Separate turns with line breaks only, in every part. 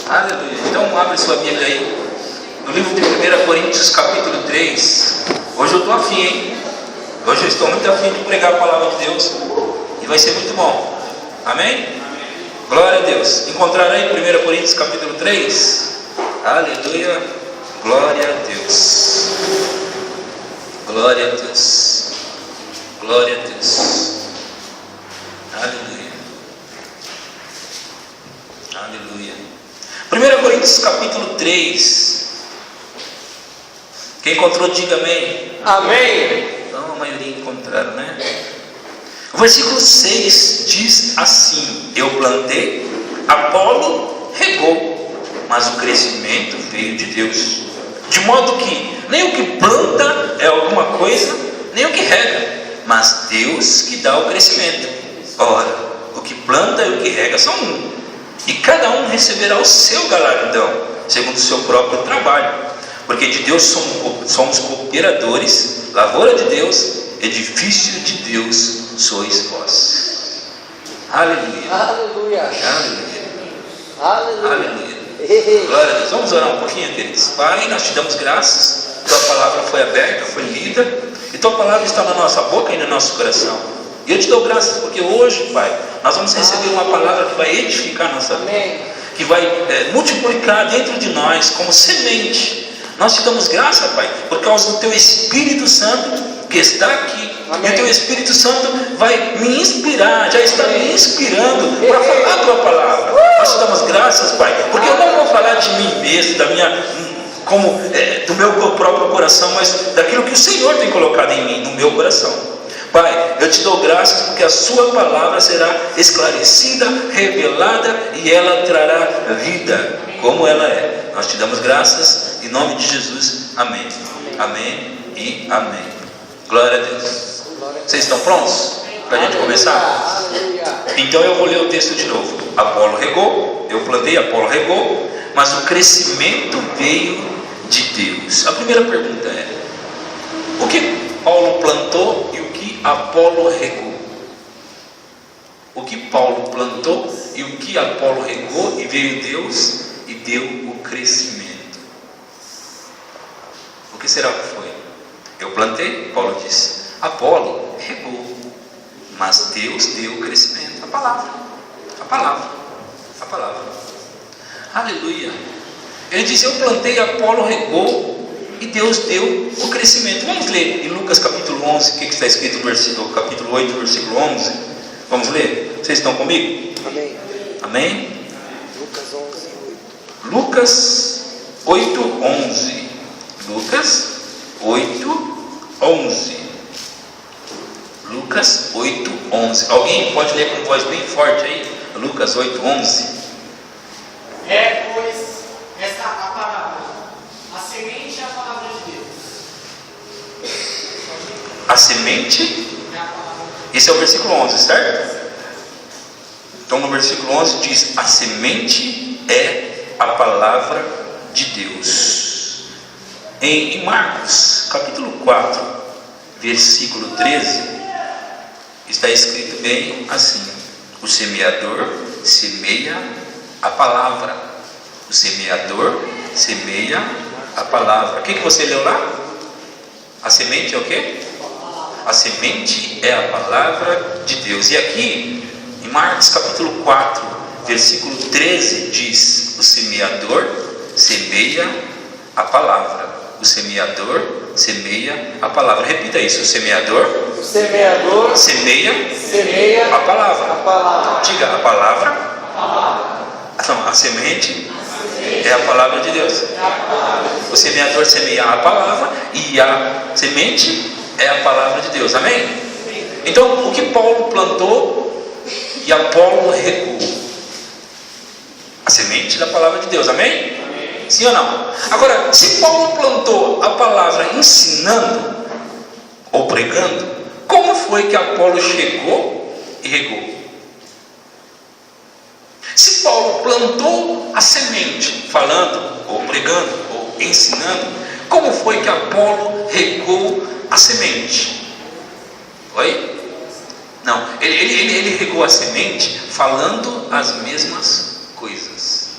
Aleluia. Então abre sua Bíblia aí no livro de 1 Coríntios capítulo 3. Hoje eu estou afim, hein? Hoje eu estou muito afim de pregar a palavra de Deus e vai ser muito bom. Amém? Glória a Deus. Encontraram aí 1 Coríntios capítulo 3? Aleluia. Glória a Deus. Glória a Deus. Glória a Deus. Aleluia. Aleluia. 1 Coríntios capítulo 3. Quem encontrou, diga amém.
Amém.
Então a maioria encontraram, né? O versículo 6 diz assim: eu plantei, Apolo regou, mas o crescimento veio de Deus. De modo que nem o que planta é alguma coisa, nem o que rega, mas Deus que dá o crescimento. Ora, o que planta e o que rega são um, e cada um receberá o seu galardão, segundo o seu próprio trabalho. Porque de Deus somos cooperadores, lavoura de Deus, edifício de Deus sois vós. Aleluia.
Aleluia.
Aleluia.
Aleluia.
Aleluia. Glória a Deus. Vamos orar um pouquinho, queridos. Pai, nós te damos graças. Tua palavra foi aberta, foi lida, e tua palavra está na nossa boca e no nosso coração. E eu te dou graças porque hoje, Pai, nós vamos receber uma palavra que vai edificar a nossa vida, que vai multiplicar dentro de nós como semente. Nós te damos graça, Pai, por causa do teu Espírito Santo que está aqui. Amém. E o teu Espírito Santo vai me inspirar, já está me inspirando para falar a tua palavra. Nós te damos graças, Pai, porque eu não vou falar de mim mesmo, da minha, do meu próprio coração, mas daquilo que o Senhor tem colocado em mim, no meu coração. Pai, eu te dou graças porque a sua palavra será esclarecida, revelada, e ela trará vida como ela é. Nós te damos graças em nome de Jesus. Amém. Amém e amém. Glória a Deus. Vocês estão prontos para a gente começar? Então eu vou ler o texto de novo. Apolo regou, eu plantei, Apolo regou, mas o crescimento veio de Deus. A primeira pergunta é: o que Paulo plantou e o que Apolo regou? O que Paulo plantou e o que Apolo regou, e veio Deus e deu o crescimento. O que será que foi? Eu plantei, Paulo disse. Apolo regou, mas Deus deu o crescimento. A palavra. Aleluia. Ele diz: eu plantei, Apolo regou, e Deus deu o crescimento. Vamos ler em Lucas capítulo 11, o que está escrito no versículo, capítulo 8, versículo 11. Vamos ler? Vocês estão comigo?
Amém.
Amém?
Lucas 11.
Lucas 8, 11. Lucas 8, 11. Lucas 8, 11. Alguém pode ler com voz bem forte aí? Lucas 8, 11.
É, pois, esta a palavra, a semente é a palavra de Deus.
A semente,
É a palavra.
esse é o versículo 11, certo? Então no versículo 11 diz: a semente é a palavra de Deus. Em Marcos capítulo 4, versículo 13, está escrito bem assim: o semeador semeia a palavra. O semeador semeia a palavra. O que você leu lá? A semente é o quê? A semente é a palavra de Deus. E aqui em Marcos capítulo 4, versículo 13 diz: o semeador semeia a palavra. O semeador semeia a palavra. Repita isso: o semeador semeia a palavra. Diga: a palavra. Não, a semente é a palavra de Deus. O semeador semeia a palavra e a semente é a palavra de Deus. Amém? Então, o que Paulo plantou e Apolo regou? A semente da palavra de Deus. Amém? Sim ou não? Agora, se Paulo plantou a palavra ensinando ou pregando, como foi que Apolo chegou e regou? Se Paulo plantou a semente, falando, ou pregando, ou ensinando, como foi que Apolo regou a semente? Oi? Não, ele regou a semente falando as mesmas coisas.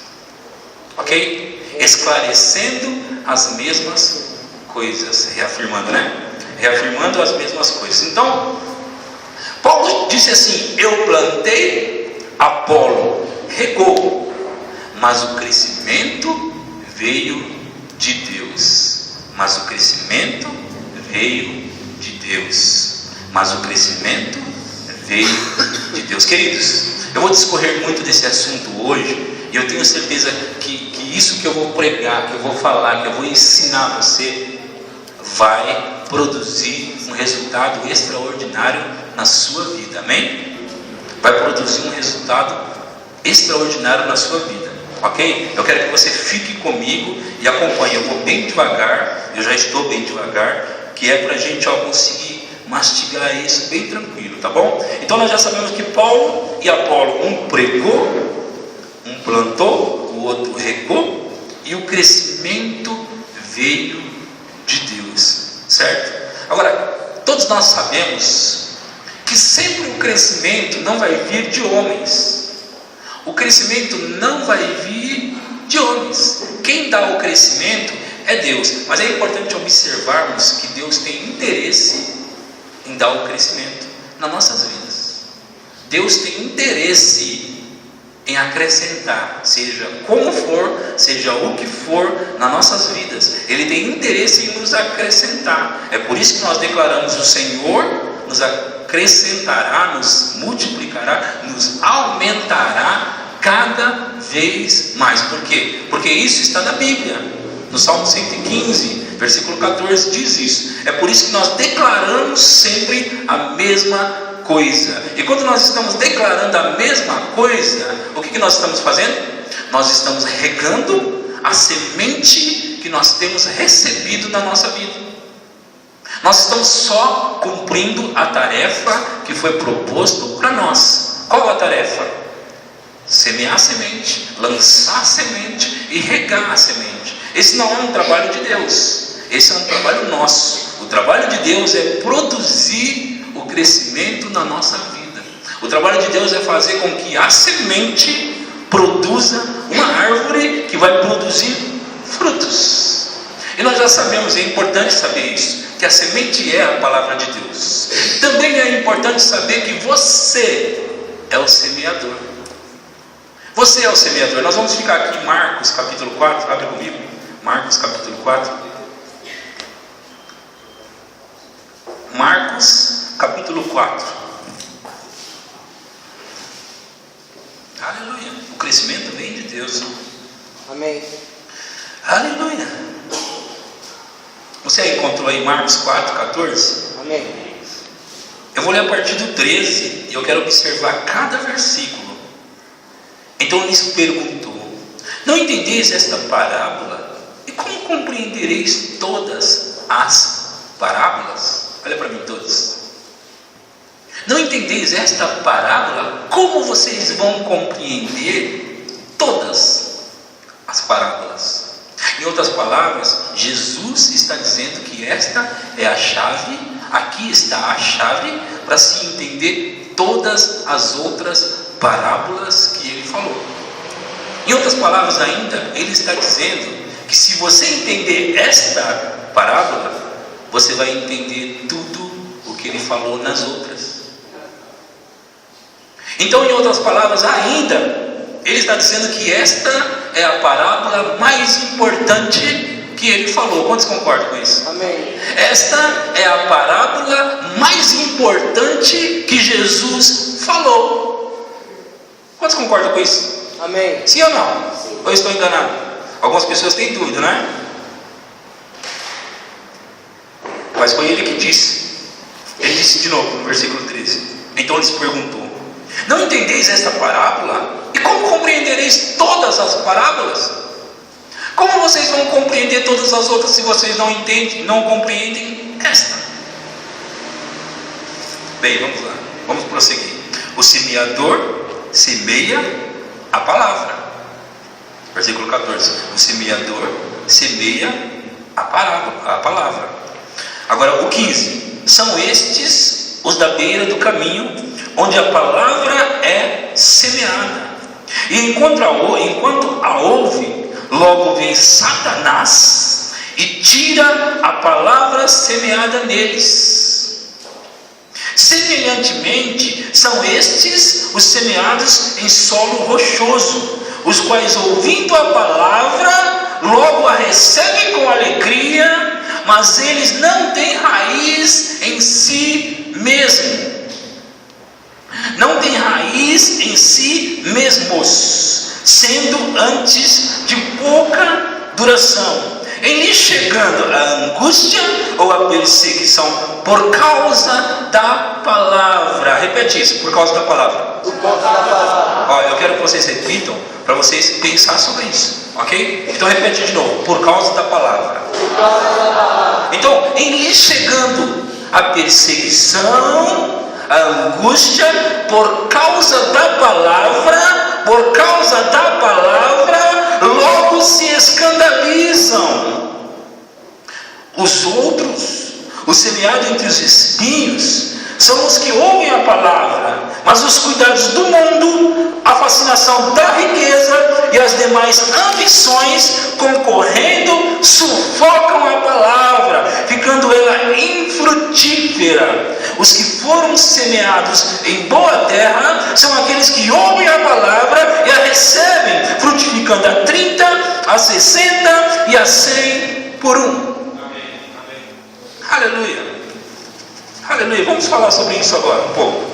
ok? Esclarecendo as mesmas coisas, reafirmando, né? Reafirmando as mesmas coisas. Então, Paulo disse assim: eu plantei, Apolo regou, mas o crescimento veio de Deus. Mas o crescimento veio de Deus. Mas o crescimento veio de Deus. Queridos, eu vou discorrer muito desse assunto hoje, e eu tenho certeza que isso que eu vou pregar, que eu vou falar, que eu vou ensinar você, vai produzir um resultado extraordinário na sua vida, amém? Vai produzir um resultado extraordinário na sua vida, ok? Eu quero que você fique comigo e acompanhe. Eu vou bem devagar, eu já estou bem devagar, que é para a gente conseguir mastigar isso bem tranquilo, tá bom? Então nós já sabemos que Paulo e Apolo, um pregou, um plantou, o outro regou, e o crescimento veio de Deus, certo? Agora, todos nós sabemos que sempre o crescimento não vai vir de homens. O crescimento não vai vir de homens. Quem dá o crescimento é Deus. Mas é importante observarmos que Deus tem interesse em dar o crescimento nas nossas vidas. Deus tem interesse em acrescentar, seja como for, seja o que for, nas nossas vidas. Ele tem interesse em nos acrescentar. É por isso que nós declaramos: o Senhor nos acrescentará, nos multiplicará, nos aumentará cada vez mais. Por quê? Porque isso está na Bíblia. No Salmo 115, versículo 14 diz isso. É por isso que nós declaramos sempre a mesma coisa. E quando nós estamos declarando a mesma coisa, o que nós estamos fazendo? Nós estamos regando a semente que nós temos recebido na nossa vida. Nós estamos só cumprindo a tarefa que foi proposto para nós. Qual a tarefa? Semear a semente, lançar a semente e regar a semente. Esse não é um trabalho de Deus, esse é um trabalho nosso. O trabalho de Deus é produzir o crescimento na nossa vida. O trabalho de Deus é fazer com que a semente produza uma árvore que vai produzir frutos. E nós já sabemos, é importante saber isso, que a semente é a palavra de Deus. Também é importante saber que você é o semeador. Você é o semeador. Nós vamos ficar aqui em Marcos capítulo 4, abre comigo, Marcos capítulo 4. Marcos capítulo 4. Aleluia. O crescimento vem de Deus.
Amém.
Aleluia. Você encontrou aí Marcos 4, 14?
Amém.
Eu vou ler a partir do 13 e eu quero observar cada versículo. Então lhes perguntou: não entendeis esta parábola? E como compreendereis todas as parábolas? Olha para mim todos. Não entendeis esta parábola? Como vocês vão compreender todas as parábolas? Em outras palavras, Jesus está dizendo que esta é a chave, aqui está a chave para se entender todas as outras parábolas que ele falou. Em outras palavras ainda, ele está dizendo que se você entender esta parábola, você vai entender tudo o que ele falou nas outras. Então, em outras palavras ainda, ele está dizendo que esta é a parábola mais importante que ele falou. Quantos concordam com isso?
Amém.
Esta é a parábola mais importante que Jesus falou. Quantos concordam com isso?
Amém.
Sim ou não?
Sim.
Ou eu estou enganado? Algumas pessoas têm dúvida, não é? Mas foi ele que disse. Ele disse de novo no versículo 13. Então ele se perguntou: não entendeis esta parábola? E como compreendereis todas as parábolas? Como vocês vão compreender todas as outras se vocês não entendem, não compreendem esta? Bem, vamos lá, vamos prosseguir. O semeador semeia a palavra. Versículo 14. O semeador semeia a palavra. Agora o 15. São estes os da beira do caminho, onde a palavra é semeada. E enquanto a ouvem, Logo vem Satanás e tira a palavra semeada neles. Semelhantemente, são estes os semeados em solo rochoso, os quais, ouvindo a palavra, logo a recebem com alegria, mas eles não têm raiz em si mesmo. Não têm raiz em si mesmos, sendo antes de pouca duração, em lhe chegando a angústia ou a perseguição por causa da palavra. Repete isso, por causa da palavra.
Por causa da palavra.
Ó, eu quero que vocês repitam, para vocês pensar sobre isso, ok? Então repete de novo, por causa da palavra.
Por causa da palavra.
Então, em lhe chegando a perseguição, a angústia, por causa da palavra, logo se escandalizam. Os outros, os semeados entre os espinhos, são os que ouvem a palavra, mas os cuidados do mundo, a fascinação da riqueza e as demais ambições concorrendo sufocam a palavra, ficando ela infrutífera. Os que foram semeados em boa terra são aqueles que ouvem a palavra e a recebem, frutificando a 30, a 60 e a 100 por um. Amém. Aleluia. Aleluia, vamos falar sobre isso agora um pouco.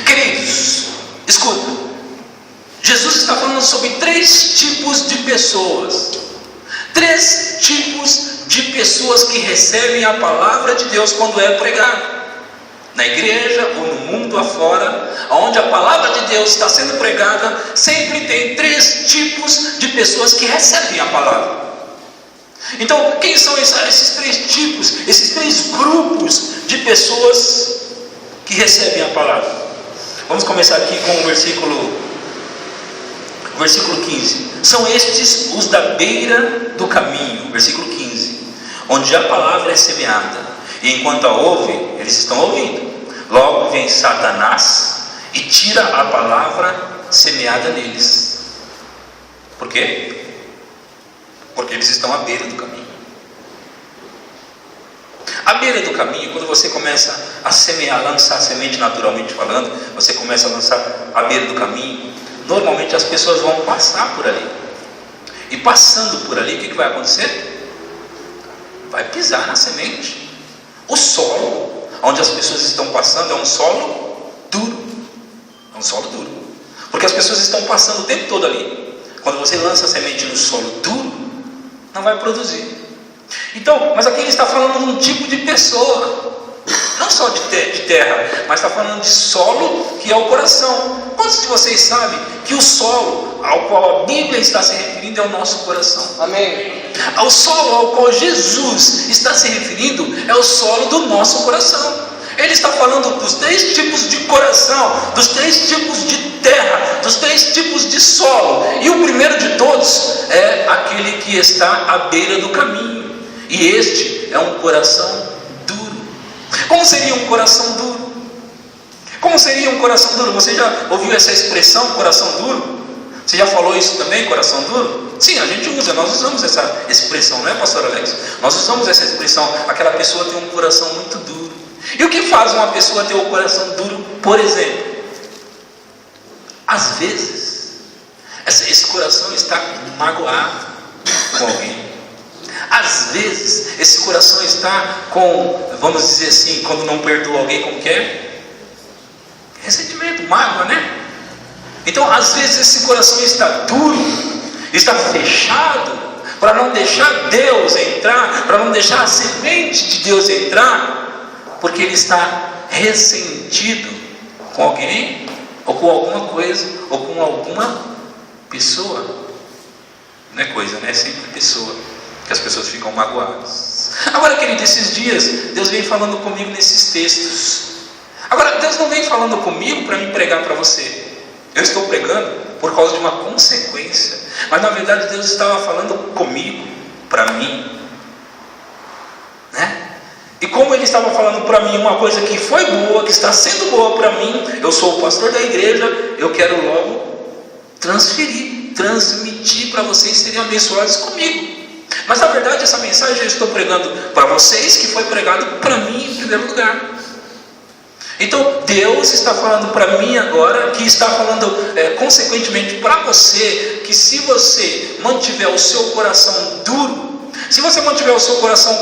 Queridos, escuta. Jesus está falando sobre 3 tipos de pessoas. 3 tipos de pessoas que recebem a palavra de Deus quando é pregada. Na igreja ou no mundo afora, onde a palavra de Deus está sendo pregada, sempre tem 3 tipos de pessoas que recebem a palavra. Então, quem são esses 3 tipos, esses 3 grupos de pessoas que recebem a palavra? Vamos começar aqui com o versículo 15. São estes os da beira do caminho, versículo 15, onde a palavra é semeada, e enquanto a ouvem, eles estão ouvindo, logo vem Satanás e tira a palavra semeada neles. Por quê? Porque eles estão à beira do caminho. À beira do caminho, quando você começa a semear, lançar semente naturalmente falando, você começa a lançar à beira do caminho, normalmente as pessoas vão passar por ali. E passando por ali, o que vai acontecer? Vai pisar na semente. O solo onde as pessoas estão passando é um solo duro. É um solo duro. Porque as pessoas estão passando o tempo todo ali. Quando você lança a semente no solo duro, não vai produzir. Então, mas aqui ele está falando de um tipo de pessoa, não só de terra, mas está falando de solo, que é o coração. Quantos de vocês sabem que o solo ao qual a Bíblia está se referindo é o nosso coração?
Amém.
O solo ao qual Jesus está se referindo é o solo do nosso coração. Ele está falando dos 3 tipos de coração, dos 3 tipos de terra, dos 3 tipos de solo. E o primeiro de todos é aquele que está à beira do caminho. E este é um coração duro. Como seria um coração duro? Como seria um coração duro? Você já ouviu essa expressão, coração duro? Você já falou isso também, coração duro? Sim, a gente usa, nós usamos essa expressão, não é, pastor Alex? Nós usamos essa expressão, aquela pessoa tem um coração muito duro. E o que faz uma pessoa ter um coração duro? Por exemplo, às vezes, esse coração está magoado com alguém. Às vezes, esse coração está com, vamos dizer assim, quando não perdoa alguém, como que é? Ressentimento, mágoa, né? Então, às vezes, esse coração está duro, está fechado, para não deixar Deus entrar, para não deixar a semente de Deus entrar, porque ele está ressentido com alguém, ou com alguma coisa, ou com alguma pessoa. Não é coisa, né? É sempre pessoa, que as pessoas ficam magoadas. Agora, querido, esses dias, Deus vem falando comigo nesses textos. Agora, Deus não vem falando comigo para me pregar para você. Eu estou pregando por causa de uma consequência. Mas, na verdade, Deus estava falando comigo, para mim. Né? E como Ele estava falando para mim uma coisa que foi boa, que está sendo boa para mim, eu sou o pastor da igreja, eu quero logo transferir transmitir para vocês serem abençoados comigo. Mas na verdade essa mensagem eu estou pregando para vocês, que foi pregado para mim em primeiro lugar. Então Deus está falando para mim agora, que está falando consequentemente para você, que se você mantiver o seu coração duro, se você mantiver o seu coração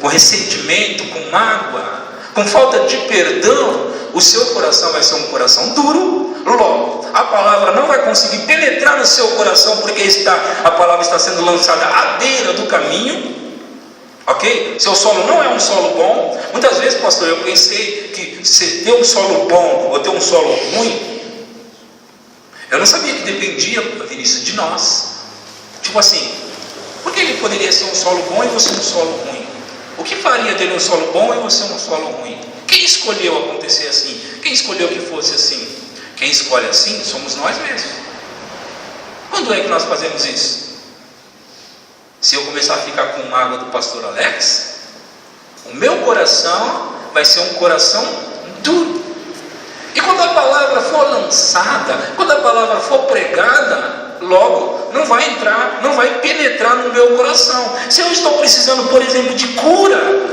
com ressentimento, com mágoa, com falta de perdão, o seu coração vai ser um coração duro. Logo, a palavra não vai conseguir penetrar no seu coração, porque a palavra está sendo lançada à beira do caminho. Ok? Seu solo não é um solo bom. Muitas vezes, pastor, eu pensei que se ter um solo bom ou ter um solo ruim, eu não sabia que dependia, Vinícius, de nós. Tipo assim, por que ele poderia ser um solo bom e você um solo ruim? O que faria dele um solo bom e você um solo ruim? Quem escolheu acontecer assim? Quem escolheu que fosse assim? Quem escolhe assim somos nós mesmos. Quando é que nós fazemos isso? Se eu começar a ficar com mágoa do pastor Alex, o meu coração vai ser um coração duro. E quando a palavra for lançada, quando a palavra for pregada, logo não vai entrar, não vai penetrar no meu coração. Se eu estou precisando, por exemplo, de cura,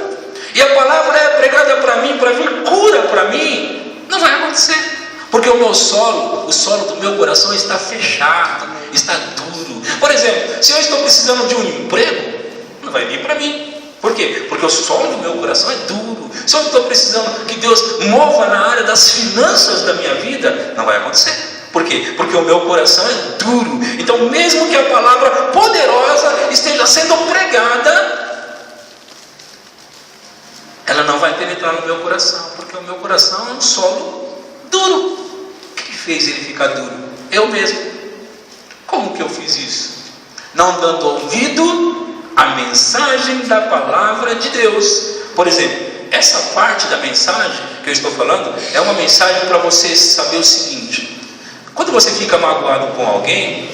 e a palavra é pregada para mim, para vir cura para mim, não vai acontecer. Porque o solo do meu coração está fechado, está duro. Por exemplo, se eu estou precisando de um emprego, não vai vir para mim. Por quê? Porque o solo do meu coração é duro. Se eu estou precisando que Deus mova na área das finanças da minha vida, não vai acontecer. Por quê? Porque o meu coração é duro. Então, mesmo que a palavra poderosa esteja sendo pregada, ela não vai penetrar no meu coração, porque o meu coração é um solo duro. O que fez ele ficar duro? Eu mesmo. Como que eu fiz isso? Não dando ouvido à mensagem da palavra de Deus. Por exemplo, essa parte da mensagem que eu estou falando é uma mensagem para você saber o seguinte: quando você fica magoado com alguém,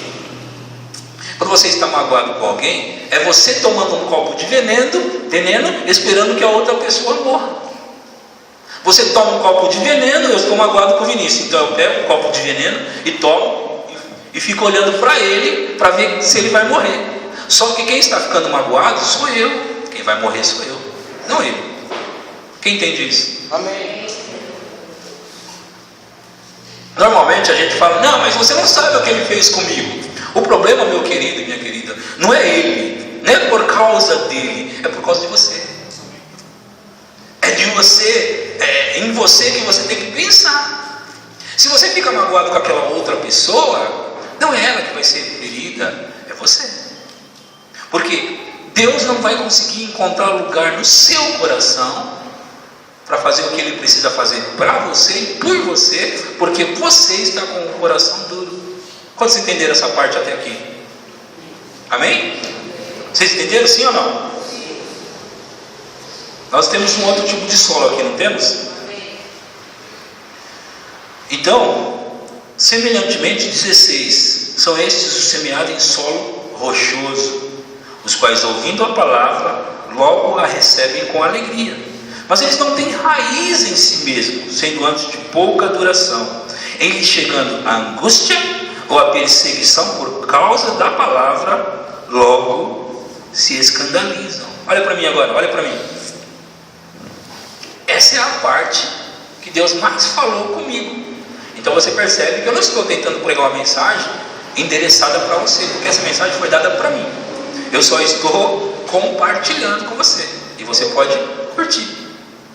quando você está magoado com alguém, é você tomando um copo de veneno, esperando que a outra pessoa morra. Você toma um copo de veneno. Eu estou magoado com o Vinícius, então eu pego um copo de veneno e tomo e fico olhando para ele, para ver se ele vai morrer. Só que quem está ficando magoado sou eu. Quem vai morrer sou eu, não ele. Quem entende isso?
Amém.
Normalmente a gente fala: não, mas você não sabe o que ele fez comigo. O problema, meu querido e minha querida, não é ele, não é por causa dele, é por causa de você. É de você, em você que você tem que pensar. Se você fica magoado com aquela outra pessoa, não é ela que vai ser ferida, é você. Porque Deus não vai conseguir encontrar lugar no seu coração para fazer o que Ele precisa fazer para você e por você, porque você está com o coração duro. Quantos entenderam essa parte até aqui? Amém? Vocês entenderam, sim ou não? Nós temos um outro tipo de solo aqui, não temos? Então, semelhantemente, 16, são estes os semeados em solo rochoso, os quais, ouvindo a palavra, logo a recebem com alegria. Mas eles não têm raiz em si mesmos, sendo antes de pouca duração, em lhes chegando a angústia ou a perseguição por causa da palavra, logo se escandalizam. Olha para mim agora, olha para mim. Essa é a parte que Deus mais falou comigo. Então você percebe que eu não estou tentando pregar uma mensagem endereçada para você, porque essa mensagem foi dada para mim. Eu só estou compartilhando com você. E você pode curtir,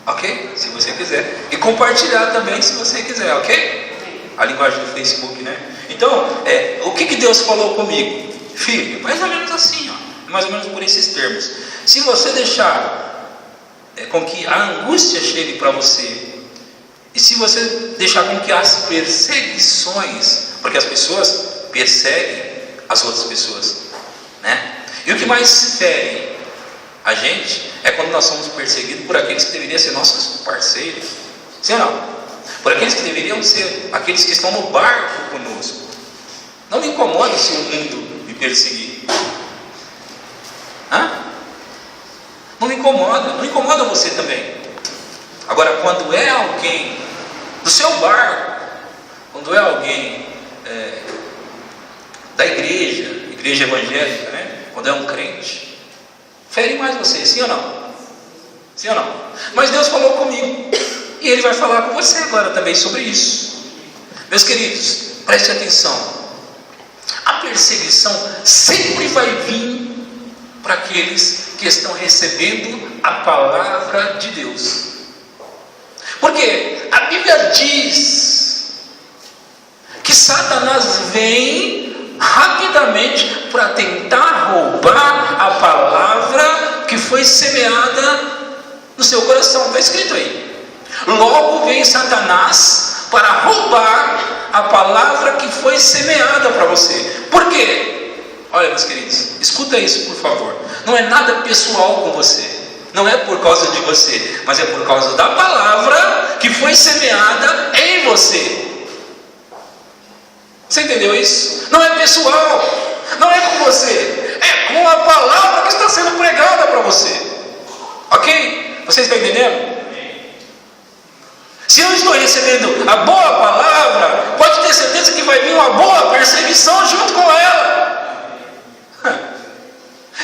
ok? Se você quiser. E compartilhar também, se você quiser, ok? A linguagem do Facebook, né? Então, o que Deus falou comigo? Filho, mais ou menos assim, ó, mais ou menos por esses termos. Se você deixar com que a angústia chegue para você, e se você deixar com que as perseguições, porque as pessoas perseguem as outras pessoas, né? E o que mais fere a gente é quando nós somos perseguidos por aqueles que deveriam ser nossos parceiros. Sim ou não? Por aqueles que deveriam ser aqueles que estão no barco conosco. Não me incomoda se o mundo me perseguir. Não me incomoda, não incomoda você também. Agora, quando é alguém do seu barco, quando é alguém da igreja evangélica, né? Quando é um crente, fere mais você, sim ou não? Sim ou não? Mas Deus falou comigo, e Ele vai falar com você agora também sobre isso. Meus queridos, preste atenção. A perseguição sempre vai vir para aqueles que estão recebendo a palavra de Deus. Porque a Bíblia diz que Satanás vem rapidamente para tentar roubar a palavra que foi semeada no seu coração. Está escrito aí. Logo vem Satanás para roubar a palavra que foi semeada para você. Por quê? Olha, meus queridos, escuta isso, por favor. Não é nada pessoal com você. Não é por causa de você, mas é por causa da palavra que foi semeada em você. Você entendeu isso? Não é pessoal, não é com você, é com a palavra que está sendo pregada para você. Ok? Você está entendendo? Se eu estou recebendo a boa palavra, pode ter certeza que vai vir uma boa perseguição junto com ela.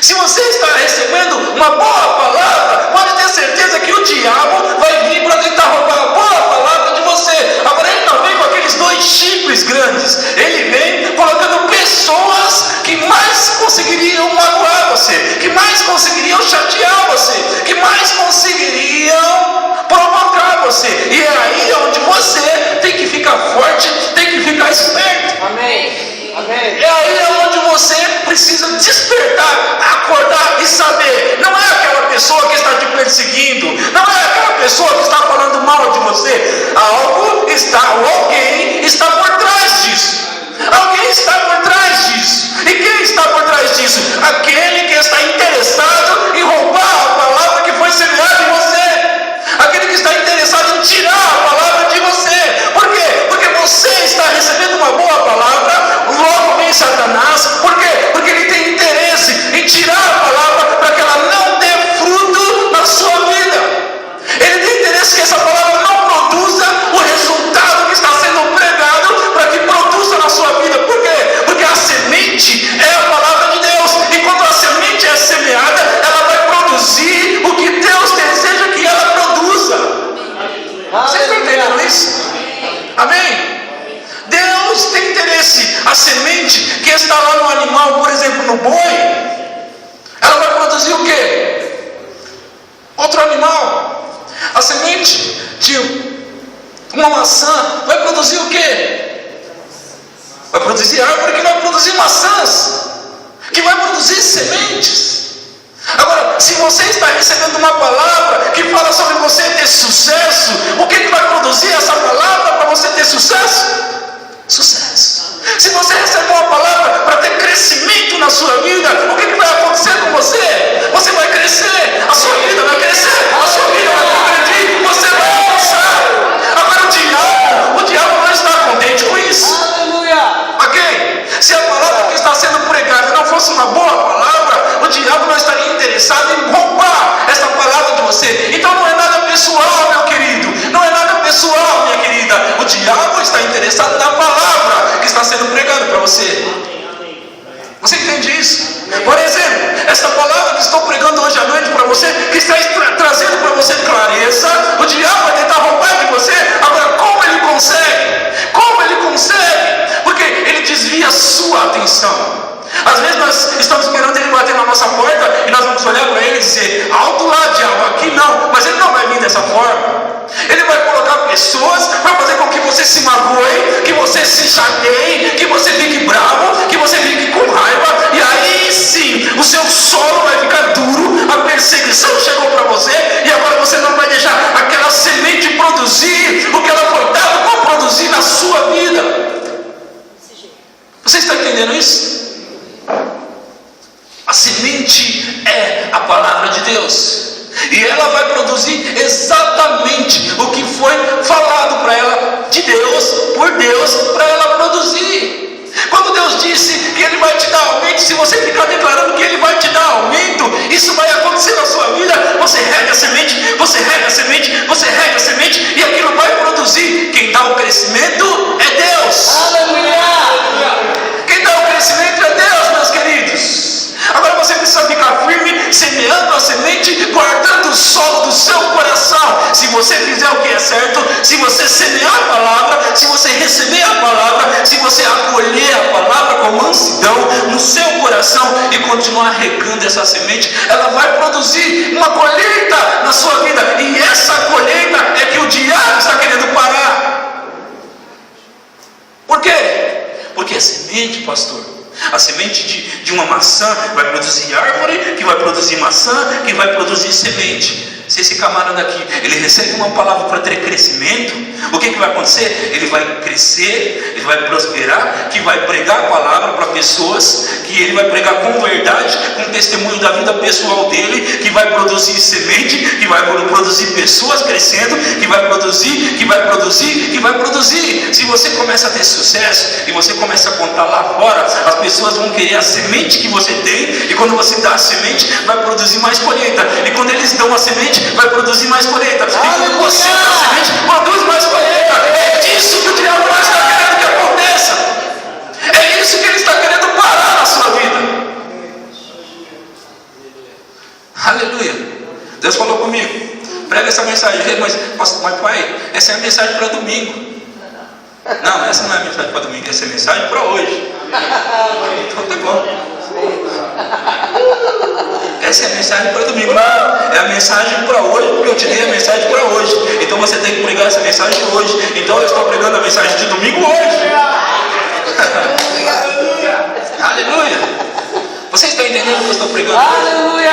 Se você está recebendo uma boa palavra, pode ter certeza que o diabo vai vir para tentar roubar a boa palavra de você. Agora ele não vem com aqueles dois chifres grandes, ele vem colocando pessoas que mais conseguiriam magoar você, que mais conseguiriam chatear você, que mais conseguiriam provocar você. E é aí onde você tem que ficar forte, tem que ficar esperto.
Amém. Amém.
É aí onde você precisa despertar, acordar e saber. Não é aquela pessoa que está te perseguindo, não é aquela pessoa que está falando mal de você. Algo está, ou alguém está por trás disso. Alguém está por trás disso. E quem está por trás disso? Aquele que está interessado em roubar a palavra que foi semeada em você. Aquele que está interessado em tirar a palavra de você. Por quê? Porque você está recebendo uma boa palavra, logo vem Satanás. Por quê? Porque ele tem interesse em tirar a palavra para que ela não dê fruto na sua vida. Ele tem interesse que essa palavra não produza o resultado que está sendo pregado para que produza na sua vida. Por quê? Porque a semente é a palavra de Deus. E quando a semente é semeada, ela vai produzir o que Deus deseja que ela produza. Vocês estão entendendo isso? Amém? Deus tem interesse. A semente que está lá no animal, por exemplo, no boi, ela vai produzir o quê? Outro animal. A semente de uma maçã vai produzir o quê? Vai produzir árvore que vai produzir maçãs, que vai produzir sementes. Agora, se você está recebendo uma palavra que fala sobre você ter sucesso, o que vai produzir essa palavra para você ter sucesso? Sucesso. Se você recebe uma palavra para ter crescimento na sua vida, o que vai acontecer com você? Você vai crescer, a sua vida vai crescer, a sua vida vai progredir, você vai avançar. Agora o diabo não está contente com isso.
Aleluia.
Ok? Se a palavra que está sendo pregada não fosse uma boa palavra, o diabo não estaria interessado em roubar essa palavra de você. Então não é nada pessoal, meu querido. Não é nada pessoal, minha querida. O diabo está interessado na palavra que está sendo pregada para você. Você entende isso? Por exemplo, essa palavra que estou pregando hoje à noite para você, que está trazendo para você clareza, o diabo vai tentar roubar de você. Agora, como ele consegue? Como ele consegue? Porque ele desvia a sua atenção. Às vezes nós estamos esperando ele bater na nossa porta e nós vamos olhar para ele e dizer: alto lá, diabo, aqui não. Mas ele não vai vir dessa forma. Ele vai colocar pessoas para fazer com que você se magoe, que você se chateie, que você fique bravo, que você fique com raiva. E aí sim, o seu solo vai ficar duro, a perseguição chegou para você e agora você não vai deixar aquela semente produzir o que ela foi dada para produzir na sua vida. Você está entendendo isso? A semente é a palavra de Deus. E ela vai produzir exatamente o que foi falado para ela de Deus, por Deus, para ela produzir. Quando Deus disse que Ele vai te dar aumento, se você ficar declarando que Ele vai te dar aumento, isso vai acontecer na sua vida. Você rega a semente, você rega a semente, você rega a semente, e aquilo vai produzir. Quem dá o crescimento é Deus.
Aleluia.
Quem dá o crescimento se você semear a palavra, se você receber a palavra, se você acolher a palavra com mansidão no seu coração e continuar regando essa semente, ela vai produzir uma colheita na sua vida. E essa colheita é que o diabo está querendo parar. Por quê? Porque a semente, pastor, a semente de uma maçã vai produzir árvore, que vai produzir maçã, que vai produzir semente. Se esse camarada aqui, ele recebe uma palavra para ter crescimento, o que vai acontecer? Ele vai crescer, ele vai prosperar, que vai pregar a palavra para pessoas, que ele vai pregar com verdade, com testemunho da vida pessoal dele, que vai produzir semente, que vai produzir pessoas crescendo, que vai produzir. Se você começa a ter sucesso e você começa a contar lá fora, as pessoas vão querer a semente que você tem, e quando você dá a semente, vai produzir mais colheita, e quando eles dão a semente, vai produzir mais colheita, e quando você dá a semente, produz mais colheita. É disso que o diabo está querendo que aconteça, é isso que ele está querendo parar na sua vida. Aleluia. Deus falou comigo, prega essa mensagem. Mas pai, essa é a mensagem para domingo. Não, essa não é a mensagem para domingo, essa é a mensagem para hoje. Então tá bom. Essa é a mensagem para domingo. Não, é a mensagem para hoje, porque eu te dei a mensagem para hoje. Então você tem que pregar essa mensagem hoje. Então eu estou pregando a mensagem de domingo hoje. Aleluia. Você está entendendo o que eu estou pregando?
Aleluia.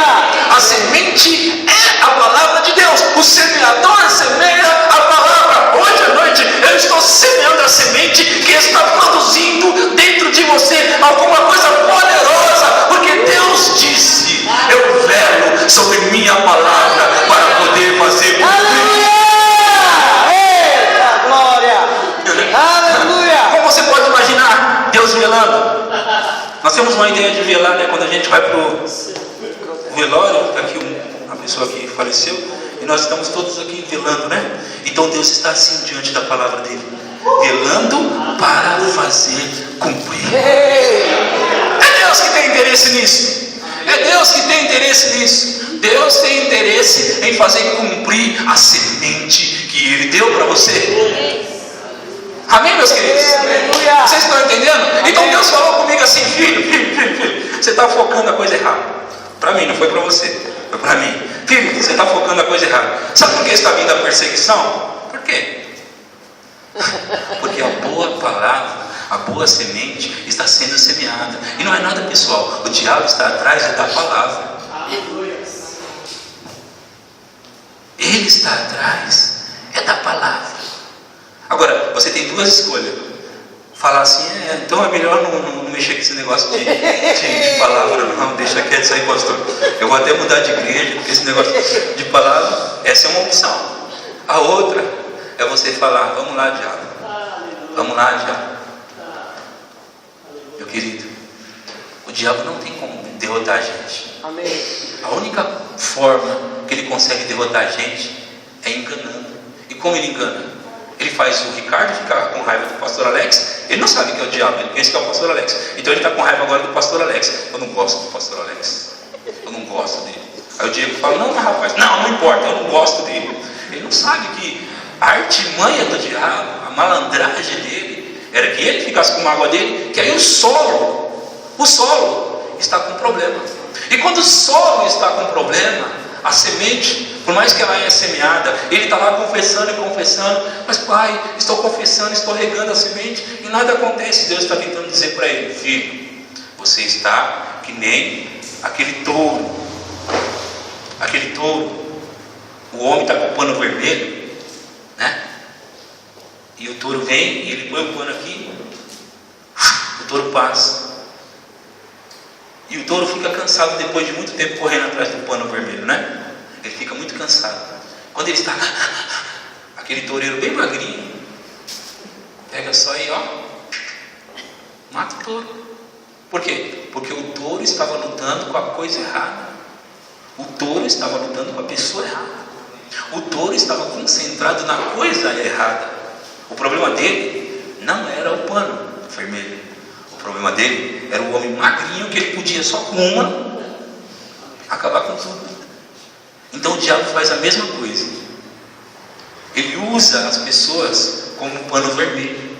A semente é a palavra de Deus. O semeador semeia a palavra. Hoje à noite eu estou semeando a semente que está produzindo dentro de você alguma coisa poderosa, porque Deus disse: eu velo sobre minha palavra para poder fazer cumprir.
Aleluia. Eita glória. Aleluia.
Como você pode imaginar Deus velando? Nós temos uma ideia de velar, né? Quando a gente vai para o velório, está aqui uma pessoa que faleceu, e nós estamos todos aqui velando, né? Então Deus está assim diante da palavra dele, velando para fazer cumprir. É Deus que tem interesse nisso. É Deus que tem interesse nisso. Deus tem interesse em fazer cumprir a semente que Ele deu para você. Amém, meus queridos? Vocês estão entendendo? Então Deus falou comigo assim: filho, você está focando a coisa errada. Para mim, não foi para você, foi para mim. Filho, você está focando a coisa errada. Sabe por que está vindo a perseguição? Por quê? Porque a boa palavra, a boa semente está sendo semeada. E não é nada pessoal. O diabo está atrás da palavra. Ele está atrás da palavra. Agora, você tem duas escolhas. Falar assim: então é melhor não mexer com esse negócio de palavra, não, deixa quieto isso aí, pastor. Eu vou até mudar de igreja, porque esse negócio de palavra, essa é uma opção. A outra é você falar: vamos lá, diabo. Vamos lá, diabo. Meu querido, o diabo não tem como derrotar a gente.
Amém.
A única forma que ele consegue derrotar a gente é enganando. E como ele engana? Ele faz o Ricardo ficar com raiva do pastor Alex. Ele não sabe que é o diabo, ele pensa que é o pastor Alex. Então ele está com raiva agora do pastor Alex. Eu não gosto do pastor Alex, eu não gosto dele. Aí o Diego fala: não, mas rapaz, não importa, eu não gosto dele. Ele não sabe que a artimanha do diabo, a malandragem dele, era que ele ficasse com mágoa dele, que aí o solo está com problema. E quando o solo está com problema, a semente, por mais que ela é semeada, ele está lá confessando e confessando: mas pai, estou confessando, estou regando a semente e nada acontece. Deus está tentando dizer para ele: filho, você está que nem aquele touro. O homem está com o pano vermelho, né? E o touro vem e ele põe o pano aqui, o touro passa. E o touro fica cansado depois de muito tempo correndo atrás do pano vermelho, né? Ele fica muito cansado. Quando ele está, aquele toureiro bem magrinho, pega só aí, ó, mata o touro. Por quê? Porque o touro estava lutando com a coisa errada. O touro estava lutando com a pessoa errada. O touro estava concentrado na coisa errada. O problema dele não era o pano vermelho. O problema dele era o homem magrinho, que ele podia só com uma acabar com tudo. Então o diabo faz a mesma coisa. ele usa as pessoas como um pano vermelho.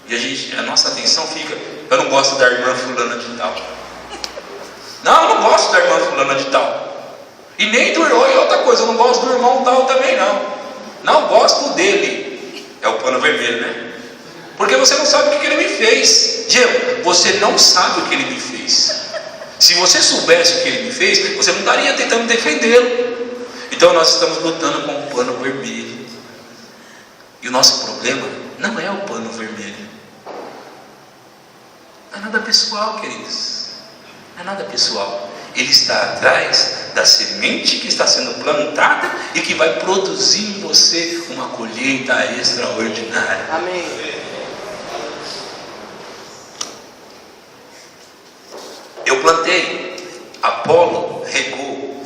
E a nossa atenção fica: eu não gosto da irmã fulana de tal. Não, eu não gosto da irmã fulana de tal. E nem do irmão, e outra coisa, eu não gosto do irmão tal também não. Não gosto dele. É o pano vermelho, né? Porque você não sabe o que ele me fez. Diego, você não sabe o que ele me fez. Se você soubesse o que ele me fez, você não estaria tentando defendê-lo. Então nós estamos lutando com o pano vermelho. E o nosso problema não é o pano vermelho. Não é nada pessoal, queridos. Não é nada pessoal. Ele está atrás da semente que está sendo plantada e que vai produzir em você uma colheita extraordinária.
Amém.
Eu plantei, Apolo regou,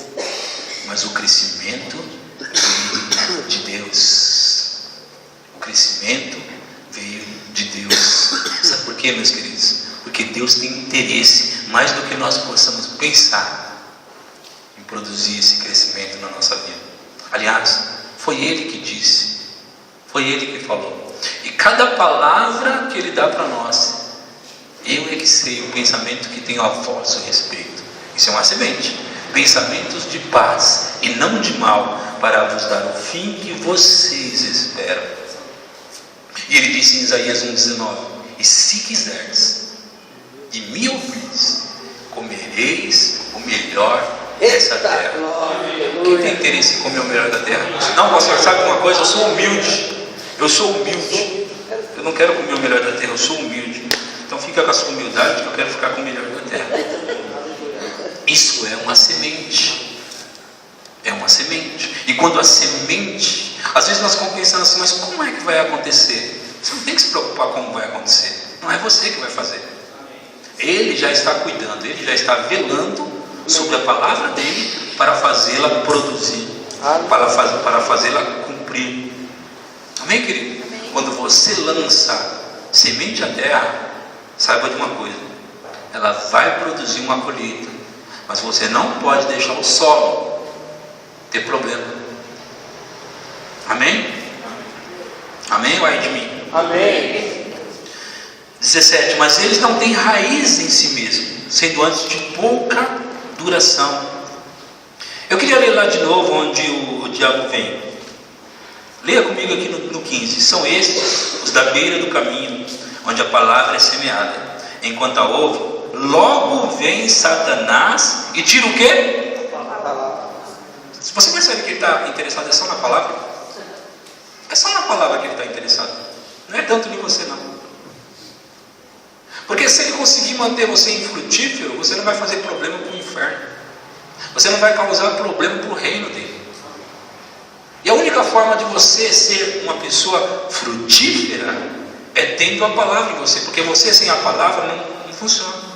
mas o crescimento veio de Deus. O crescimento veio de Deus. Sabe por quê, meus queridos? Porque Deus tem interesse, mais do que nós possamos pensar, em produzir esse crescimento na nossa vida. Aliás, foi Ele que disse, foi Ele que falou. E cada palavra que Ele dá para nós, eu é que sei o pensamento que tenho a vosso respeito. Isso é uma semente. Pensamentos de paz e não de mal, para vos dar o fim que vocês esperam. E ele disse em Isaías 1,19: e se quiserdes e me ouvis, comereis o melhor dessa terra. Quem tem interesse em comer o melhor da terra? Não, pastor, sabe uma coisa? Eu sou humilde. Eu sou humilde. Eu não quero comer o melhor da terra, eu sou humilde. Então fica com a sua humildade, que eu quero ficar com o melhor da terra. Isso é uma semente. É uma semente. E quando a semente, às vezes nós ficamos pensando assim: mas como é que vai acontecer? Você não tem que se preocupar como vai acontecer. Não é você que vai fazer. Ele já está cuidando, ele já está velando sobre a palavra dele para fazê-la produzir, para fazê-la cumprir. Amém, querido? Amém. Quando você lança semente à terra, saiba de uma coisa: ela vai produzir uma colheita, mas você não pode deixar o solo ter problema. Amém? Amém ou ai de mim?
Amém.
17. Mas eles não têm raiz em si mesmo, sendo antes de pouca duração. Eu queria ler lá de novo onde o diabo vem. Leia comigo aqui no 15. São estes os da beira do caminho, onde a palavra é semeada. Enquanto a ouvem, logo vem Satanás e tira o quê? Se você percebe que ele está interessado é só na palavra, é só na palavra que ele está interessado, não é tanto em você não. Porque se ele conseguir manter você infrutífero, você não vai fazer problema para o inferno, você não vai causar problema para o reino dele. E a única forma de você ser uma pessoa frutífera é tendo a palavra em você, porque você sem a palavra não funciona.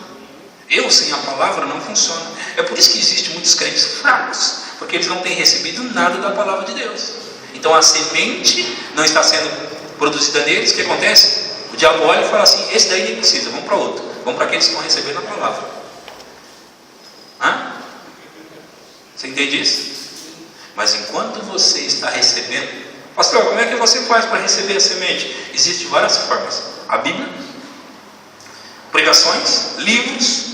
Eu sem a palavra não funciona. É por isso que existem muitos crentes fracos, porque eles não têm recebido nada da palavra de Deus. Então a semente não está sendo produzida neles. O que acontece? O diabo olha e fala assim: esse daí nem precisa, vamos para outro, vamos para aqueles que estão recebendo a palavra. Hã? Você entende isso? Mas enquanto você está recebendo, pastor, como é que você faz para receber a semente? Existem várias formas: a Bíblia, pregações, livros.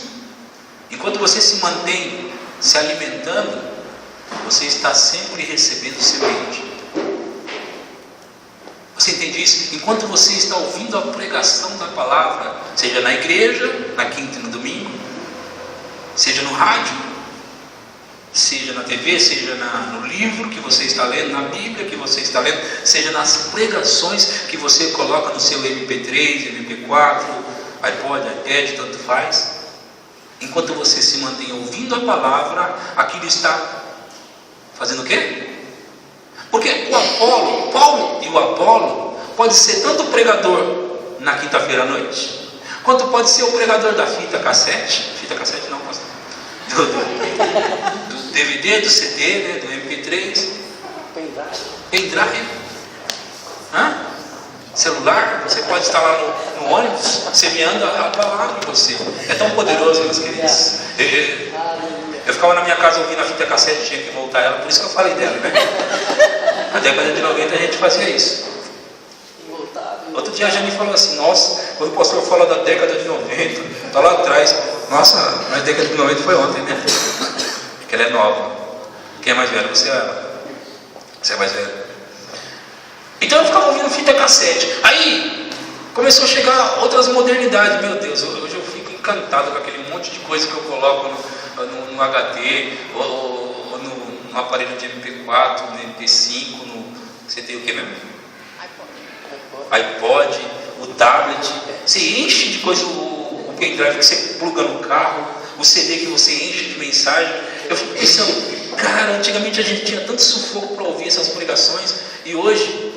Enquanto você se mantém se alimentando, você está sempre recebendo semente. Você entende isso? Enquanto você está ouvindo a pregação da palavra, seja na igreja, na quinta e no domingo, seja no rádio, seja na TV, seja no livro que você está lendo, na Bíblia que você está lendo, seja nas pregações que você coloca no seu MP3, MP4, iPod, iPad, tanto faz. Enquanto você se mantém ouvindo a palavra, aquilo está fazendo o quê? Porque o Apolo, Paulo e o Apolo, pode ser tanto o pregador na quinta-feira à noite, quanto pode ser o pregador da fita cassete não, pastor, do DVD, do CD, né, do MP3, pendrive, celular. Você pode estar lá no ônibus semeando a palavra em você. É tão poderoso, meus queridos. Eu ficava na minha casa ouvindo a fita cassete, tinha que voltar ela, por isso que eu falei dela, né? Na década de 90 a gente fazia isso. Outro dia a Jane falou assim, nossa, quando o pastor fala da década de 90, tá lá atrás, nossa, mas a década de 90 foi ontem, né? Porque ela é nova. Quem é mais velho? Você é ela. Você é mais velho. Então eu ficava ouvindo fita cassete. Aí começou a chegar outras modernidades. Meu Deus, hoje eu fico encantado com aquele monte de coisa que eu coloco no HD, ou no aparelho de MP4, no MP5, você tem o que mesmo? iPod, o tablet. Você enche de coisa, o pendrive que você pluga no carro, o CD que você enche de mensagem. Eu fico pensando, cara, antigamente a gente tinha tanto sufoco para ouvir essas pregações, e hoje,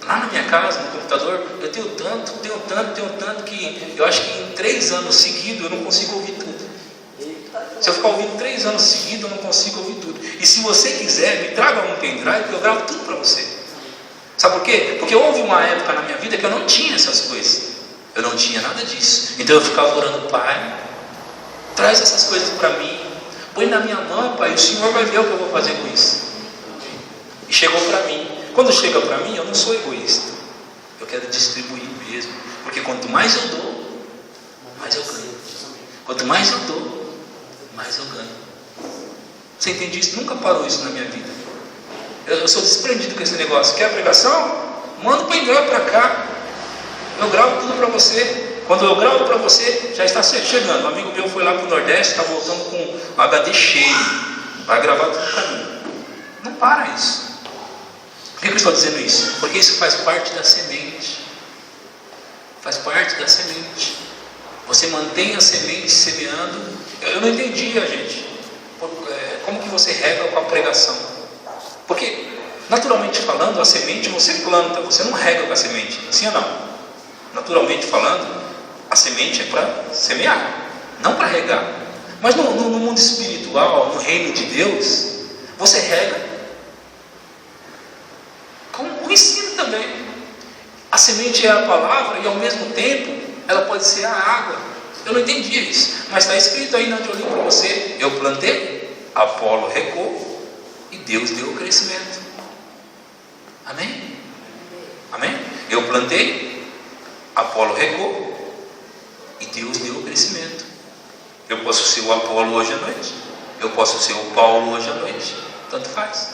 lá na minha casa, no computador, eu tenho tanto que eu acho que em 3 anos seguidos eu não consigo ouvir tudo. Se eu ficar ouvindo 3 anos seguidos, eu não consigo ouvir tudo. E se você quiser, me traga um pendrive que eu gravo tudo para você. Sabe por quê? Porque houve uma época na minha vida que eu não tinha essas coisas. Eu não tinha nada disso. Então eu ficava orando, Pai, traz essas coisas para mim. Põe na minha mão, Pai, o Senhor vai ver o que eu vou fazer com isso. E chegou para mim. Quando chega para mim, eu não sou egoísta. Eu quero distribuir mesmo. Porque quanto mais eu dou, mais eu ganho. Quanto mais eu dou, mais eu ganho. Você entende isso? Nunca parou isso na minha vida. Eu sou desprendido com esse negócio. Quer a pregação? Manda o pendrive para cá. Eu gravo tudo para você. Quando eu gravo para você, já está chegando. Um amigo meu foi lá para o Nordeste, está voltando com um HD cheio. Vai gravar tudo para mim. Não para isso. Por que eu estou dizendo isso? Porque isso faz parte da semente. Faz parte da semente. Você mantém a semente semeando. Eu não entendia, gente. Como que você rega com a pregação? Porque, naturalmente falando, a semente você planta, você não rega com a semente. Sim ou não? Naturalmente falando, a semente é para semear, não para regar. Mas no mundo espiritual, no reino de Deus, você rega com o ensino também. A semente é a palavra e ao mesmo tempo ela pode ser a água. Eu não entendia isso, mas está escrito aí onde eu li para você. Eu plantei, Apolo regou e Deus deu o crescimento. Amém? Amém? Eu plantei, Apolo regou e Deus deu o crescimento. Eu posso ser o Apolo hoje à noite, eu posso ser o Paulo hoje à noite, tanto faz,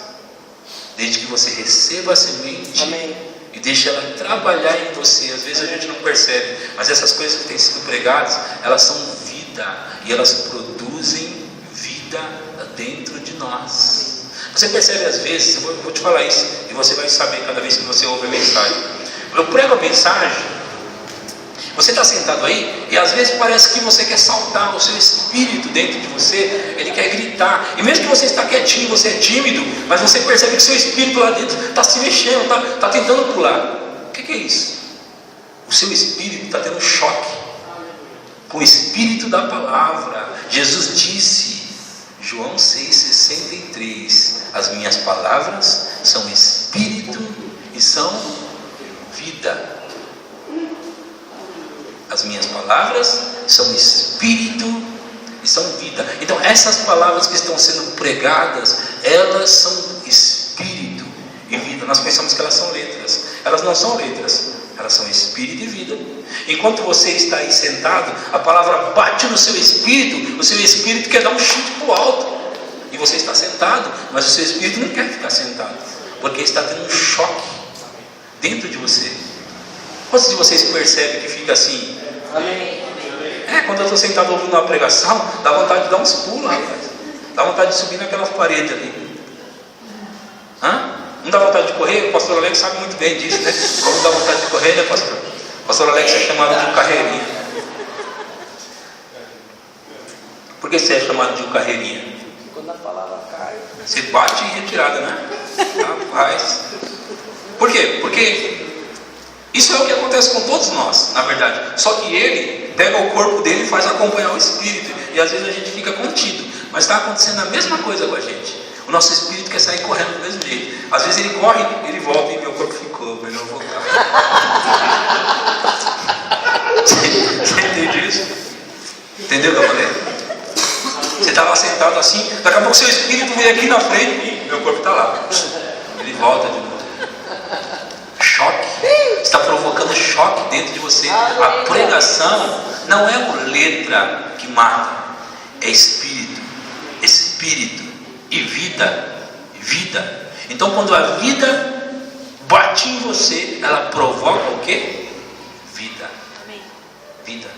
desde que você receba a semente. Amém. E deixe ela trabalhar em você. Às vezes a gente não percebe, mas essas coisas que têm sido pregadas, elas são vida, e elas produzem vida dentro de nós. Você percebe às vezes, eu vou te falar isso, e você vai saber cada vez que você ouve a mensagem. Eu prego a mensagem, você está sentado aí, e às vezes parece que você quer saltar, o seu espírito dentro de você, ele quer gritar, e mesmo que você está quietinho, você é tímido, mas você percebe que o seu espírito lá dentro está se mexendo, está tentando pular. O que é isso? O seu espírito está tendo um choque com o espírito da palavra. Jesus disse, João 6,63, as minhas palavras são espírito e são vida. As minhas palavras são espírito e são vida. Então essas palavras que estão sendo pregadas, elas são espírito e vida. Nós pensamos que elas são letras. Elas não são letras, elas são espírito e vida. Enquanto você está aí sentado, a palavra bate no seu espírito, o seu espírito quer dar um chute para o alto. E você está sentado, mas o seu espírito não quer ficar sentado, porque está tendo um choque dentro de você. Quantos de vocês percebem que fica assim? Amém. Quando eu estou sentado ouvindo uma pregação, dá vontade de dar uns pulos, rapaz. Dá vontade de subir naquelas paredes ali. Não dá vontade de correr? O pastor Alex sabe muito bem disso, né? Como dá vontade de correr, né, pastor? O pastor Alex é chamado de um carreirinha. Por que você é chamado de um carreirinha?
Quando a palavra cai,
você bate em retirada, né? Rapaz. Por quê? Porque isso é o que acontece com todos nós, na verdade. Só que ele pega o corpo dele e faz acompanhar o espírito. E às vezes a gente fica contido. Mas está acontecendo a mesma coisa com a gente. O nosso espírito quer sair correndo do mesmo jeito. Às vezes ele corre, ele volta e meu corpo ficou, melhor voltar. Você entende isso? Entendeu o que eu falei? Você estava sentado assim, daqui a pouco seu espírito vem aqui na frente e meu corpo está lá. Ele volta de novo. Choque. Está provocando choque dentro de você. A pregação não é letra que mata, é espírito. Espírito e vida. Vida. Então quando a vida bate em você, ela provoca o quê? Vida. Vida.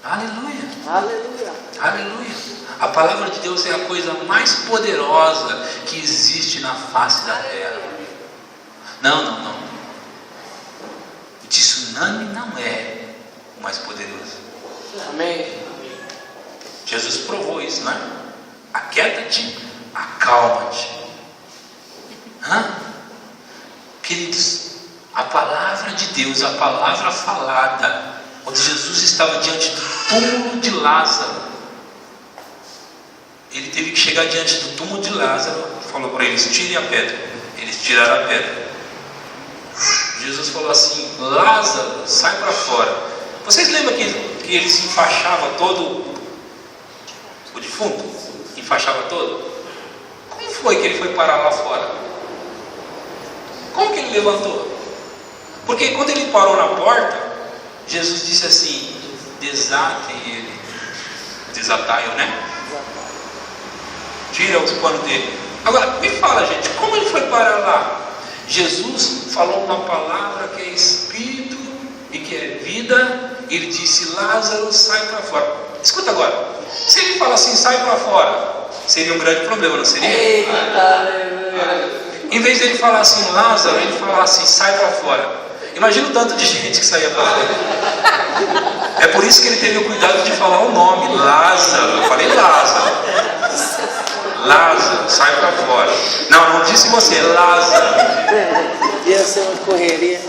Aleluia.
Aleluia.
Aleluia. A palavra de Deus é a coisa mais poderosa que existe na face da terra. Não. O tsunami não é o mais poderoso.
Amém.
Jesus provou isso, não é? Aquieta-te, acalma-te. Queridos, a palavra de Deus, a palavra falada, quando Jesus estava diante do túmulo de Lázaro, ele teve que chegar diante do túmulo de Lázaro, falou para eles: tirem a pedra. Eles tiraram a pedra. Jesus falou assim: Lázaro, sai para fora. Vocês lembram que ele se enfaixava todo, o defunto? Enfaixava todo? Como foi que ele foi parar lá fora? Como que ele levantou? Porque quando ele parou na porta, Jesus disse assim: desatem ele. Desatai-o, né? Tira os panos dele. Agora, me fala, gente, como ele foi parar lá? Jesus falou uma palavra que é espírito e que é vida. Ele disse: Lázaro, sai para fora. Escuta agora. Se ele fala assim, sai para fora, seria um grande problema, não seria? Em vez de ele falar assim, Lázaro, ele falar assim, sai para fora. Imagina o tanto de gente que saía para fora. É por isso que ele teve o cuidado de falar o nome, Lázaro. Eu falei Lázaro. Lázaro, sai para fora. Não disse você, Lázaro.
Ia ser uma correria.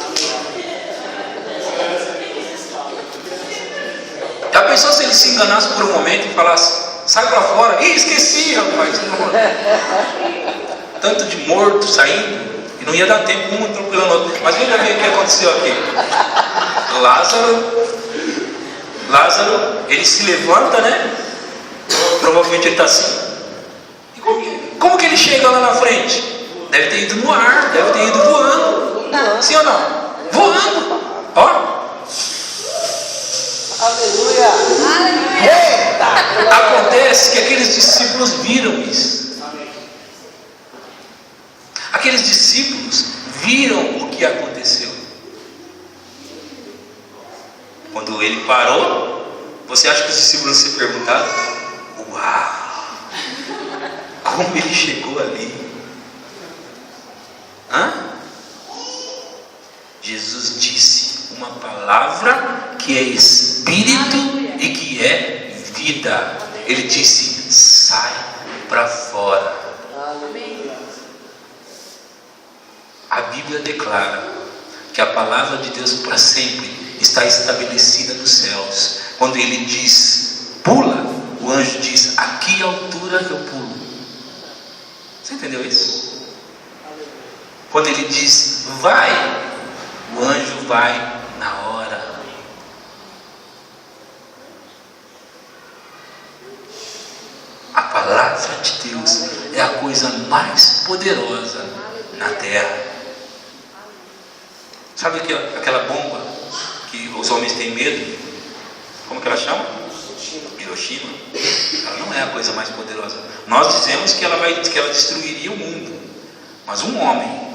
Já pensou se ele se enganasse por um momento e falasse, sai para fora? Ih, esqueci, rapaz. Tanto de morto saindo, e não ia dar tempo um atropelando o outro. Mas veja bem o que aconteceu aqui. Lázaro, ele se levanta, né? Provavelmente ele está assim. E como que ele chega lá na frente? Deve ter ido no ar, deve ter ido voando. Sim ou não? Voando. Ó.
Aleluia.
Acontece que aqueles discípulos viram isso. Aqueles discípulos viram o que aconteceu. Quando ele parou, você acha que os discípulos se perguntaram: uau, como ele chegou ali? Jesus disse uma palavra que é espírito e que é vida. Ele disse: sai para fora. A Bíblia declara que a palavra de Deus para sempre está estabelecida nos céus. Quando ele diz pula, o anjo diz: a que altura eu pulo? Você entendeu isso? Quando ele diz vai, o anjo vai na hora. A palavra de Deus é a coisa mais poderosa na terra. Sabe aquela bomba que os homens têm medo? Como que ela chama? Hiroshima. Ela não é a coisa mais poderosa. Nós dizemos que ela destruiria o mundo. Mas um homem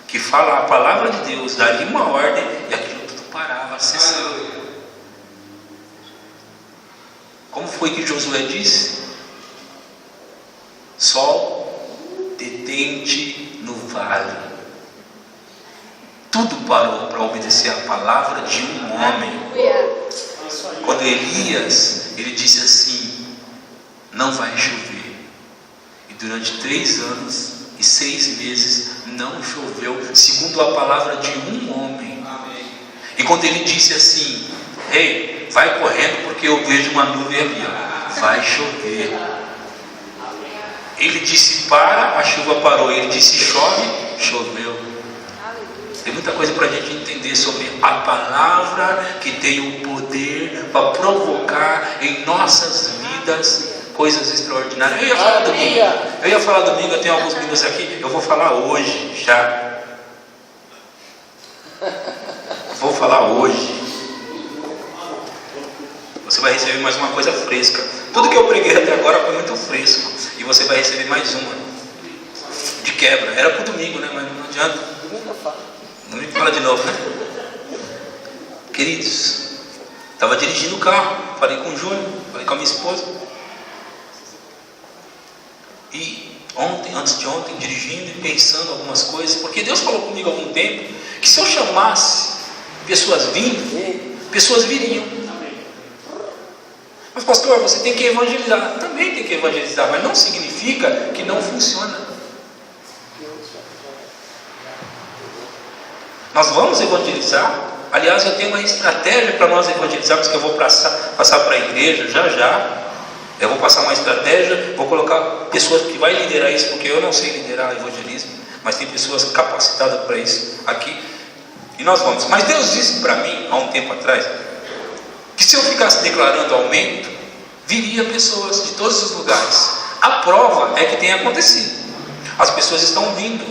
que fala a palavra de Deus daria uma ordem e aquilo tudo parava, cessava. Como foi que Josué disse? Sol, detente no vale. Tudo parou para obedecer a palavra de um homem. Quando Elias, ele disse assim: não vai chover. E durante 3 anos e 6 meses não choveu, segundo a palavra de um homem. E quando ele disse assim: ei, vai correndo porque eu vejo uma nuvem ali, ó, vai chover. Ele disse para, a chuva parou. Ele disse chove, choveu. Tem muita coisa para a gente entender sobre a palavra que tem o poder para provocar em nossas vidas coisas extraordinárias. Eu ia falar domingo, eu tenho alguns minutos aqui, eu vou falar hoje já. Vou falar hoje. Você vai receber mais uma coisa fresca. Tudo que eu preguei até agora foi muito fresco. E você vai receber mais uma. De quebra. Era pro domingo, né? Mas não adianta. Não me fala de novo, né? Queridos, estava dirigindo o carro. Falei com o Júnior, falei com a minha esposa. E ontem, antes de ontem, dirigindo e pensando algumas coisas. Porque Deus falou comigo há algum tempo que se eu chamasse pessoas vindo, pessoas viriam. Mas pastor, você tem que evangelizar. Também tem que evangelizar, mas não significa que não funciona. Nós vamos evangelizar. Aliás, eu tenho uma estratégia para nós evangelizarmos que eu vou passar para a igreja já. Eu vou passar uma estratégia, vou colocar pessoas que vai liderar isso, porque eu não sei liderar evangelismo, mas tem pessoas capacitadas para isso aqui. E nós vamos. Mas Deus disse para mim, há um tempo atrás, que se eu ficasse declarando aumento, viria pessoas de todos os lugares. A prova é que tem acontecido. As pessoas estão vindo.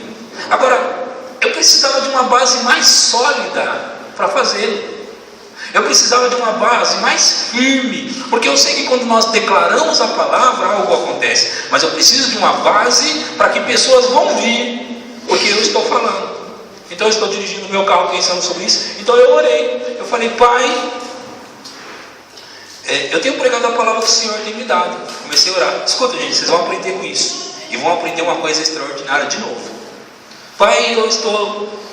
Agora, eu precisava de uma base mais sólida para fazê-lo. Eu precisava de uma base mais firme, porque eu sei que quando nós declaramos a palavra, algo acontece. Mas eu preciso de uma base para que pessoas vão vir, porque eu estou falando. Então eu estou dirigindo o meu carro pensando sobre isso. Então eu orei. Eu falei, Pai, eu tenho pregado a palavra que o Senhor tem me dado. Comecei a orar. Escuta, gente, vocês vão aprender com isso. E vão aprender uma coisa extraordinária de novo. Pai, eu estou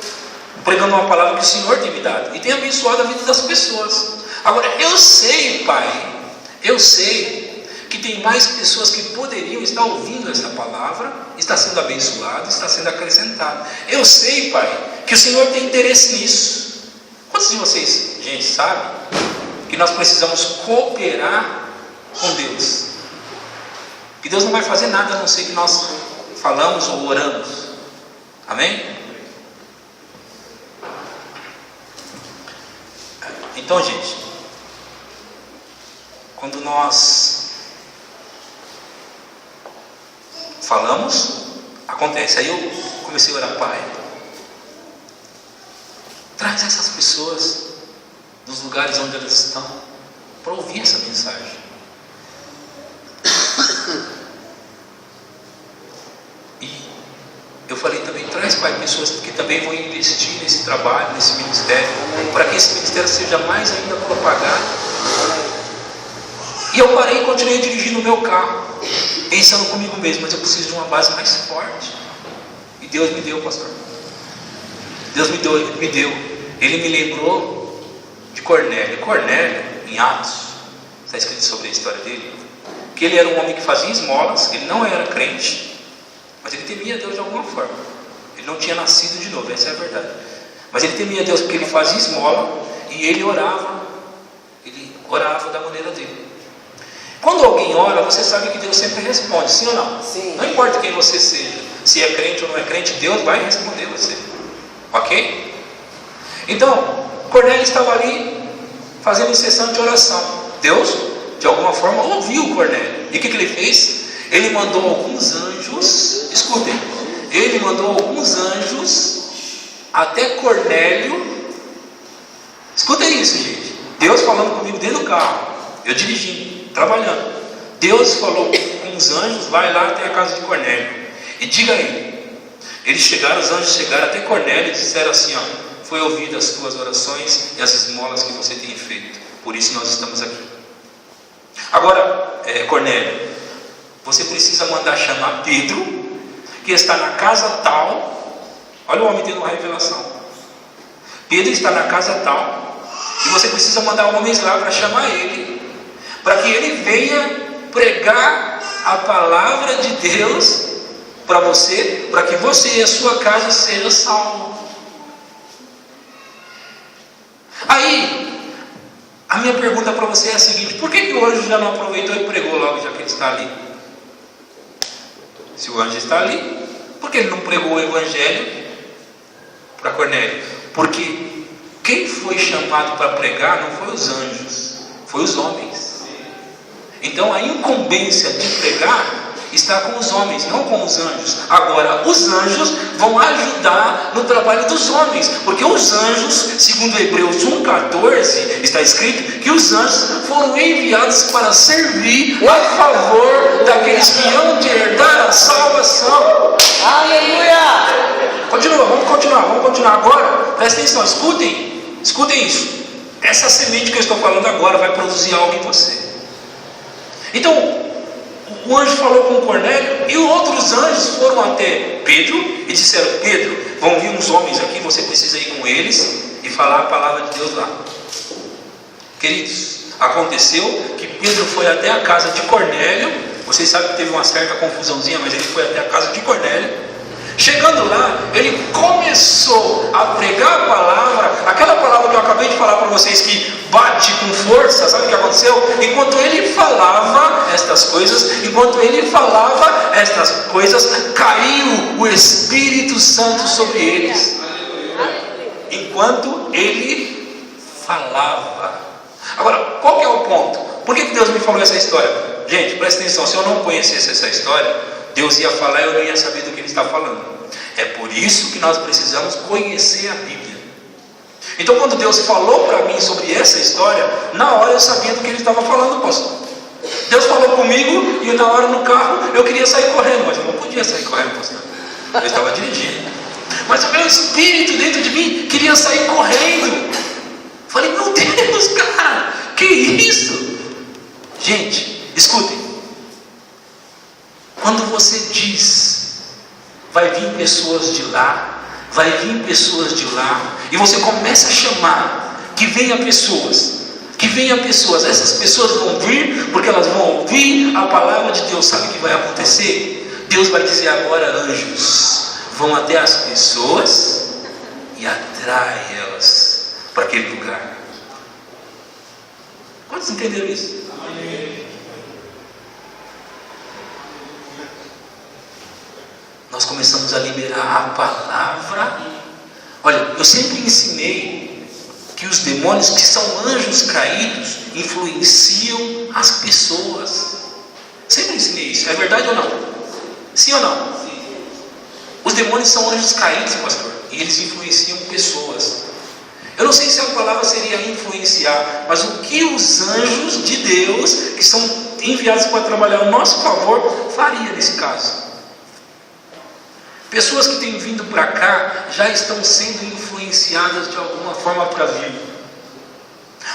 pregando uma palavra que o Senhor tem me dado. E tem abençoado a vida das pessoas. Agora, eu sei, Pai, eu sei que tem mais pessoas que poderiam estar ouvindo essa palavra, está sendo abençoado, está sendo acrescentado. Eu sei, Pai, que o Senhor tem interesse nisso. Quantos de vocês, gente, sabem que nós precisamos cooperar com Deus? Que Deus não vai fazer nada a não ser que nós falamos ou oramos. Amém? Então, gente, quando nós falamos, acontece. Aí eu comecei a orar, Pai, traz essas pessoas dos lugares onde elas estão para ouvir essa mensagem. E eu falei também, traz, Pai, pessoas que também vão investir nesse trabalho, nesse ministério, para que esse ministério seja mais ainda propagado. E eu parei e continuei dirigindo o meu carro, pensando comigo mesmo, mas eu preciso de uma base mais forte. E Deus me deu, pastor. Deus me deu. Ele me lembrou de Cornélio. Cornélio, em Atos, está escrito sobre a história dele, que ele era um homem que fazia esmolas, ele não era crente, mas ele temia Deus de alguma forma. Ele não tinha nascido de novo, essa é a verdade. Mas ele temia Deus porque ele fazia esmola e ele orava da maneira dele. Quando alguém ora, você sabe que Deus sempre responde, sim ou não?
Sim.
Não importa quem você seja, se é crente ou não é crente, Deus vai responder você. Ok? Então, Cornélio estava ali fazendo incessante oração. Deus, de alguma forma, ouviu Cornélio. E o que ele fez? Ele mandou alguns anjos, escutem, ele mandou alguns anjos até Cornélio. Escutem isso, gente. Deus falando comigo dentro do carro, eu dirigindo, trabalhando. Deus falou com os anjos, vai lá até a casa de Cornélio e diga a ele. Os anjos chegaram até Cornélio e disseram assim, ó, foi ouvida as tuas orações e as esmolas que você tem feito, por isso nós estamos aqui. Agora, Cornélio, você precisa mandar chamar Pedro, que está na casa tal. Olha o homem tendo uma revelação. Pedro está na casa tal, e você precisa mandar homens lá para chamar ele, para que ele venha pregar a palavra de Deus para você, para que você e a sua casa sejam salvos. Aí, a minha pergunta para você é a seguinte: por que o anjo já não aproveitou e pregou logo, já que ele está ali? Se o anjo está ali, por que ele não pregou o evangelho para Cornélio? Porque quem foi chamado para pregar não foi os anjos, foi os homens. Então a incumbência de pregar está com os homens, não com os anjos. Agora, os anjos vão ajudar no trabalho dos homens, porque os anjos, segundo Hebreus 1,14, está escrito que os anjos foram enviados para servir a favor daqueles que hão de herdar a salvação.
Aleluia!
Continua, vamos continuar agora. Presta atenção, escutem isso. Essa semente que eu estou falando agora vai produzir algo em você. Então, o anjo falou com Cornélio e outros anjos foram até Pedro e disseram: Pedro, vão vir uns homens aqui, você precisa ir com eles e falar a palavra de Deus lá. Queridos, aconteceu que Pedro foi até a casa de Cornélio. Vocês sabem que teve uma certa confusãozinha, mas ele foi até a casa de Cornélio. Chegando lá, ele começou a pregar a palavra, aquela palavra que eu acabei de falar para vocês, que bate com força. Sabe o que aconteceu? Enquanto ele falava estas coisas, caiu o Espírito Santo sobre eles. Enquanto ele falava. Agora, qual que é o ponto? Por que Deus me falou essa história? Gente, presta atenção, se eu não conhecesse essa história, Deus ia falar e eu não ia saber do que Ele está falando. É por isso que nós precisamos conhecer a Bíblia. Então, quando Deus falou para mim sobre essa história, na hora eu sabia do que Ele estava falando, pastor. Deus falou comigo e na hora no carro eu queria sair correndo, mas eu não podia sair correndo, pastor. Eu estava dirigindo. Mas o meu espírito dentro de mim queria sair correndo. Falei: meu Deus, cara, que isso? Gente, escutem. Quando você diz, vai vir pessoas de lá, e você começa a chamar, que venha pessoas, essas pessoas vão vir, porque elas vão ouvir a palavra de Deus. Sabe o que vai acontecer? Deus vai dizer agora: anjos, vão até as pessoas e atrai elas para aquele lugar. Quantos entenderam isso? Amém. Nós começamos a liberar a palavra. Olha, eu sempre ensinei que os demônios, que são anjos caídos, influenciam as pessoas. Sempre ensinei isso. É verdade ou não? Sim ou não? Sim. Os demônios são anjos caídos, pastor, e eles influenciam pessoas. Eu não sei se a palavra seria influenciar, mas o que os anjos de Deus, que são enviados para trabalhar ao nosso favor, faria nesse caso? Pessoas que têm vindo para cá já estão sendo influenciadas de alguma forma para vir.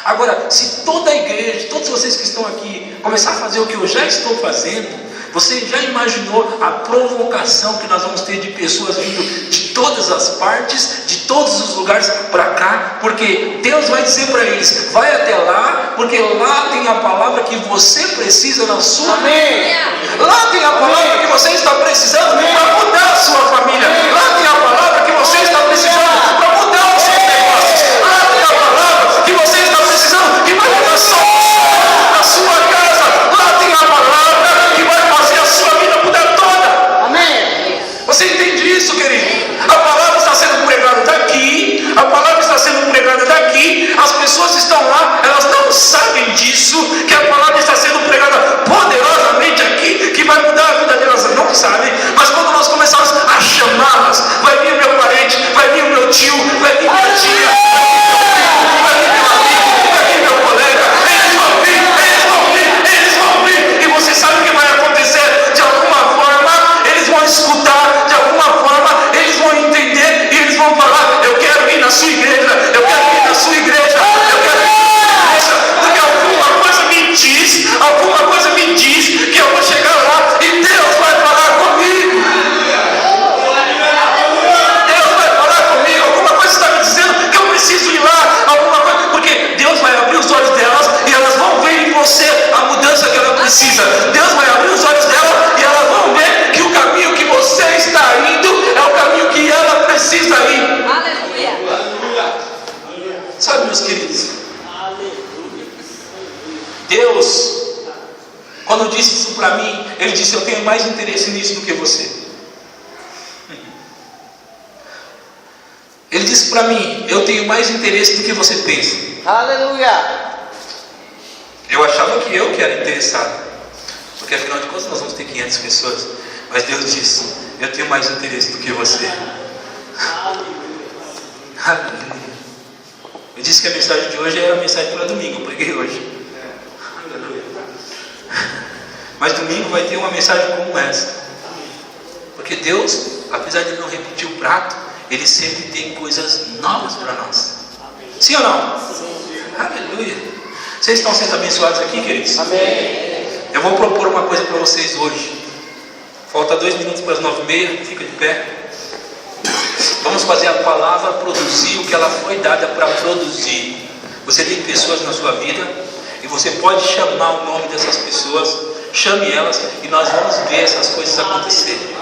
Agora, se toda a igreja, todos vocês que estão aqui, começar a fazer o que eu já estou fazendo, você já imaginou a provocação que nós vamos ter de pessoas vindo de todas as partes, de todos os lugares para cá? Porque Deus vai dizer para eles: vai até lá, porque lá tem a palavra que você precisa na sua vida. Lá tem a palavra que você está precisando para mudar a sua família. Lá tem a palavra que você está precisando para mudar os seus negócios. Lá tem a palavra que você está precisando que vai mudar a sua casa. Lá tem a palavra que vai fazer a sua vida mudar toda. Amém? Você entende isso, querido? A palavra está sendo pregada daqui, as pessoas estão lá, elas não sabem disso, que a palavra está sendo pregada poderosamente aqui, que vai mudar a vida delas, não sabem. Mas quando nós começarmos a chamá-las, vai vir meu parente, vai vir o meu tio, vai vir minha tia, vai vir meu amigo, vai vir meu colega, eles vão vir, e você sabe o que vai acontecer? De alguma forma, eles vão escutar, de alguma forma, eles vão entender, e eles vão falar: eu quero ir na sua igreja, eu quero ir na sua igreja, eu quero ir na sua igreja, porque alguma coisa me diz que eu vou chegar lá e Deus vai falar comigo. Deus vai falar comigo, alguma coisa está me dizendo que eu preciso ir lá, alguma coisa, porque Deus vai abrir os olhos delas e elas vão ver em você a mudança que ela precisa. Deus vai abrir os olhos dela e elas vão ver que o caminho que você está indo é o caminho que ela precisa ir.
Aleluia.
Sabe, meus queridos, Deus, quando disse isso para mim, Ele disse: eu tenho mais interesse nisso do que você. Ele disse para mim: eu tenho mais interesse do que você pensa.
Aleluia.
Eu achava que eu que era interessado, porque afinal de contas nós vamos ter 500 pessoas, mas Deus disse: eu tenho mais interesse do que você. Aleluia. Eu disse que a mensagem de hoje era a mensagem para domingo, eu preguei hoje. Aleluia. Mas domingo vai ter uma mensagem como essa, porque Deus, apesar de não repetir o prato, Ele sempre tem coisas novas para nós. Sim ou não? Aleluia. Vocês estão sendo abençoados aqui, queridos?
Amém.
Eu vou propor uma coisa para vocês hoje. Falta 2 minutos para as 9h30. Fica de pé. Vamos fazer a palavra produzir o que ela foi dada para produzir. Você tem pessoas na sua vida e você pode chamar o nome dessas pessoas. Chame elas e nós vamos ver essas coisas acontecerem.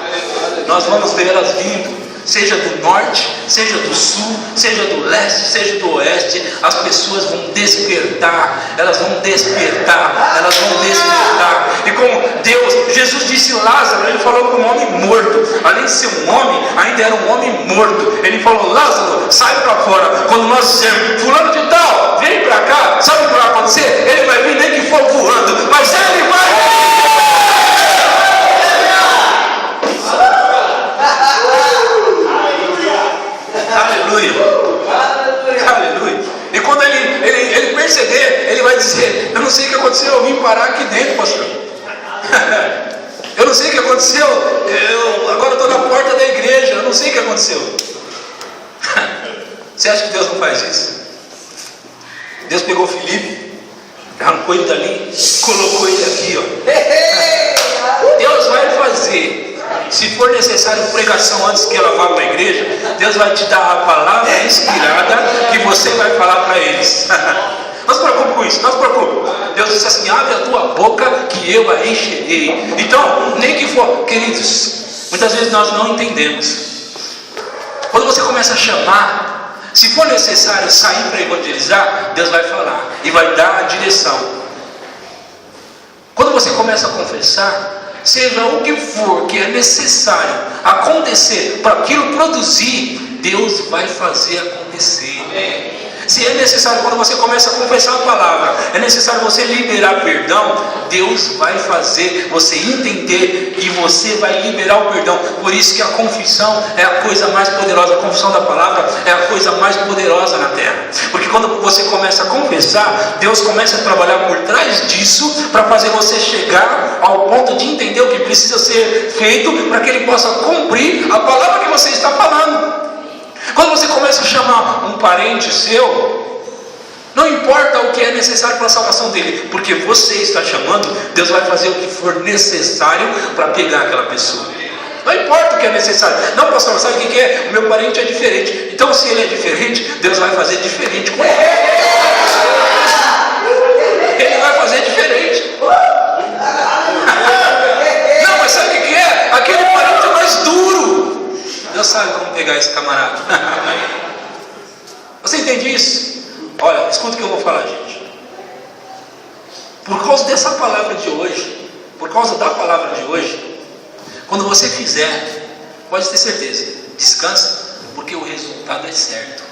Nós vamos ver elas vindo, seja do norte, seja do sul, seja do leste, seja do oeste. As pessoas vão despertar, elas vão despertar, elas vão despertar. E como Deus, Jesus disse Lázaro, Ele falou com um homem morto, além de ser um homem, ainda era um homem morto. Ele falou: Lázaro, sai para fora. Quando nós dizemos, fulano de tal, vem para cá, sabe o que vai acontecer? Ele vai vir nem que for voando, mas ele vai. Aleluia. Aleluia. E quando ele perceber, ele vai dizer: eu não sei o que aconteceu, eu vim parar aqui dentro, pastor. Eu não sei o que aconteceu, eu agora estou na porta da igreja, eu não sei o que aconteceu. Você acha que Deus não faz isso? Deus pegou Filipe, arrancou ele dali, colocou ele aqui, ó. Deus vai fazer. Se for necessário pregação antes que ela vá para a igreja, Deus vai te dar a palavra inspirada que você vai falar para eles. Não se preocupe com isso, não se preocupe. Deus disse assim: abre a tua boca que eu a encherei. Então, nem que for, queridos, muitas vezes nós não entendemos. Quando você começa a chamar, se for necessário sair para evangelizar, Deus vai falar e vai dar a direção. Quando você começa a confessar, seja o que for que é necessário acontecer para aquilo produzir, Deus vai fazer acontecer. Se é necessário, quando você começa a confessar a palavra, é necessário você liberar perdão, Deus vai fazer você entender e você vai liberar o perdão. Por isso que a confissão é a coisa mais poderosa. A confissão da palavra é a coisa mais poderosa na terra, porque quando você começa a confessar, Deus começa a trabalhar por trás disso para fazer você chegar ao ponto de entender o que precisa ser feito para que Ele possa cumprir a palavra que você está falando. Quando você começa a chamar um parente seu, não importa o que é necessário para a salvação dele, porque você está chamando, Deus vai fazer o que for necessário para pegar aquela pessoa. Não importa o que é necessário. Não, pastor, sabe o que é? O meu parente é diferente. Então, se ele é diferente, Deus vai fazer diferente com ele. Ele vai fazer diferente. Não, mas sabe o que é? Aquele parente é mais duro. Deus sabe como pegar esse camarada. Você entende isso? Olha, escuta o que eu vou falar, gente. Por causa dessa palavra de hoje, por causa da palavra de hoje, quando você fizer, pode ter certeza, descansa, porque o resultado é certo.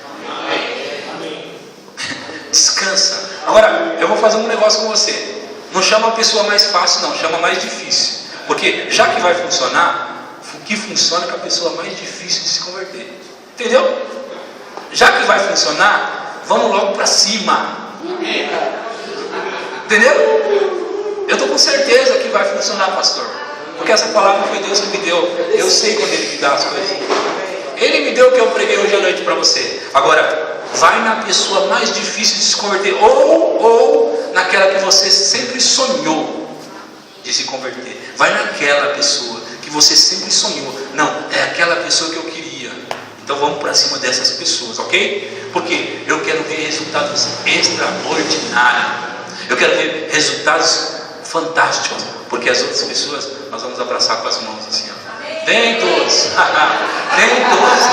Descansa. Agora, eu vou fazer um negócio com você. Não chama a pessoa mais fácil, não, chama a mais difícil. Porque já que vai funcionar, o que funciona é com a pessoa mais difícil de se converter. Entendeu? Já que vai funcionar, vamos logo para cima. Entendeu? Eu estou com certeza que vai funcionar, pastor, porque essa palavra foi Deus que me deu. Eu sei quando Ele me dá as coisas. Ele me deu o que eu preguei hoje à noite para você. Agora, vai na pessoa mais difícil de se converter, ou naquela que você sempre sonhou de se converter. Vai naquela pessoa que você sempre sonhou. Não, é aquela pessoa que eu queria. Então vamos para cima dessas pessoas, ok? Porque eu quero ver resultados extraordinários. Eu quero ver resultados fantásticos. Porque as outras pessoas nós vamos abraçar com as mãos assim, ó. Vem todos! Vem todos!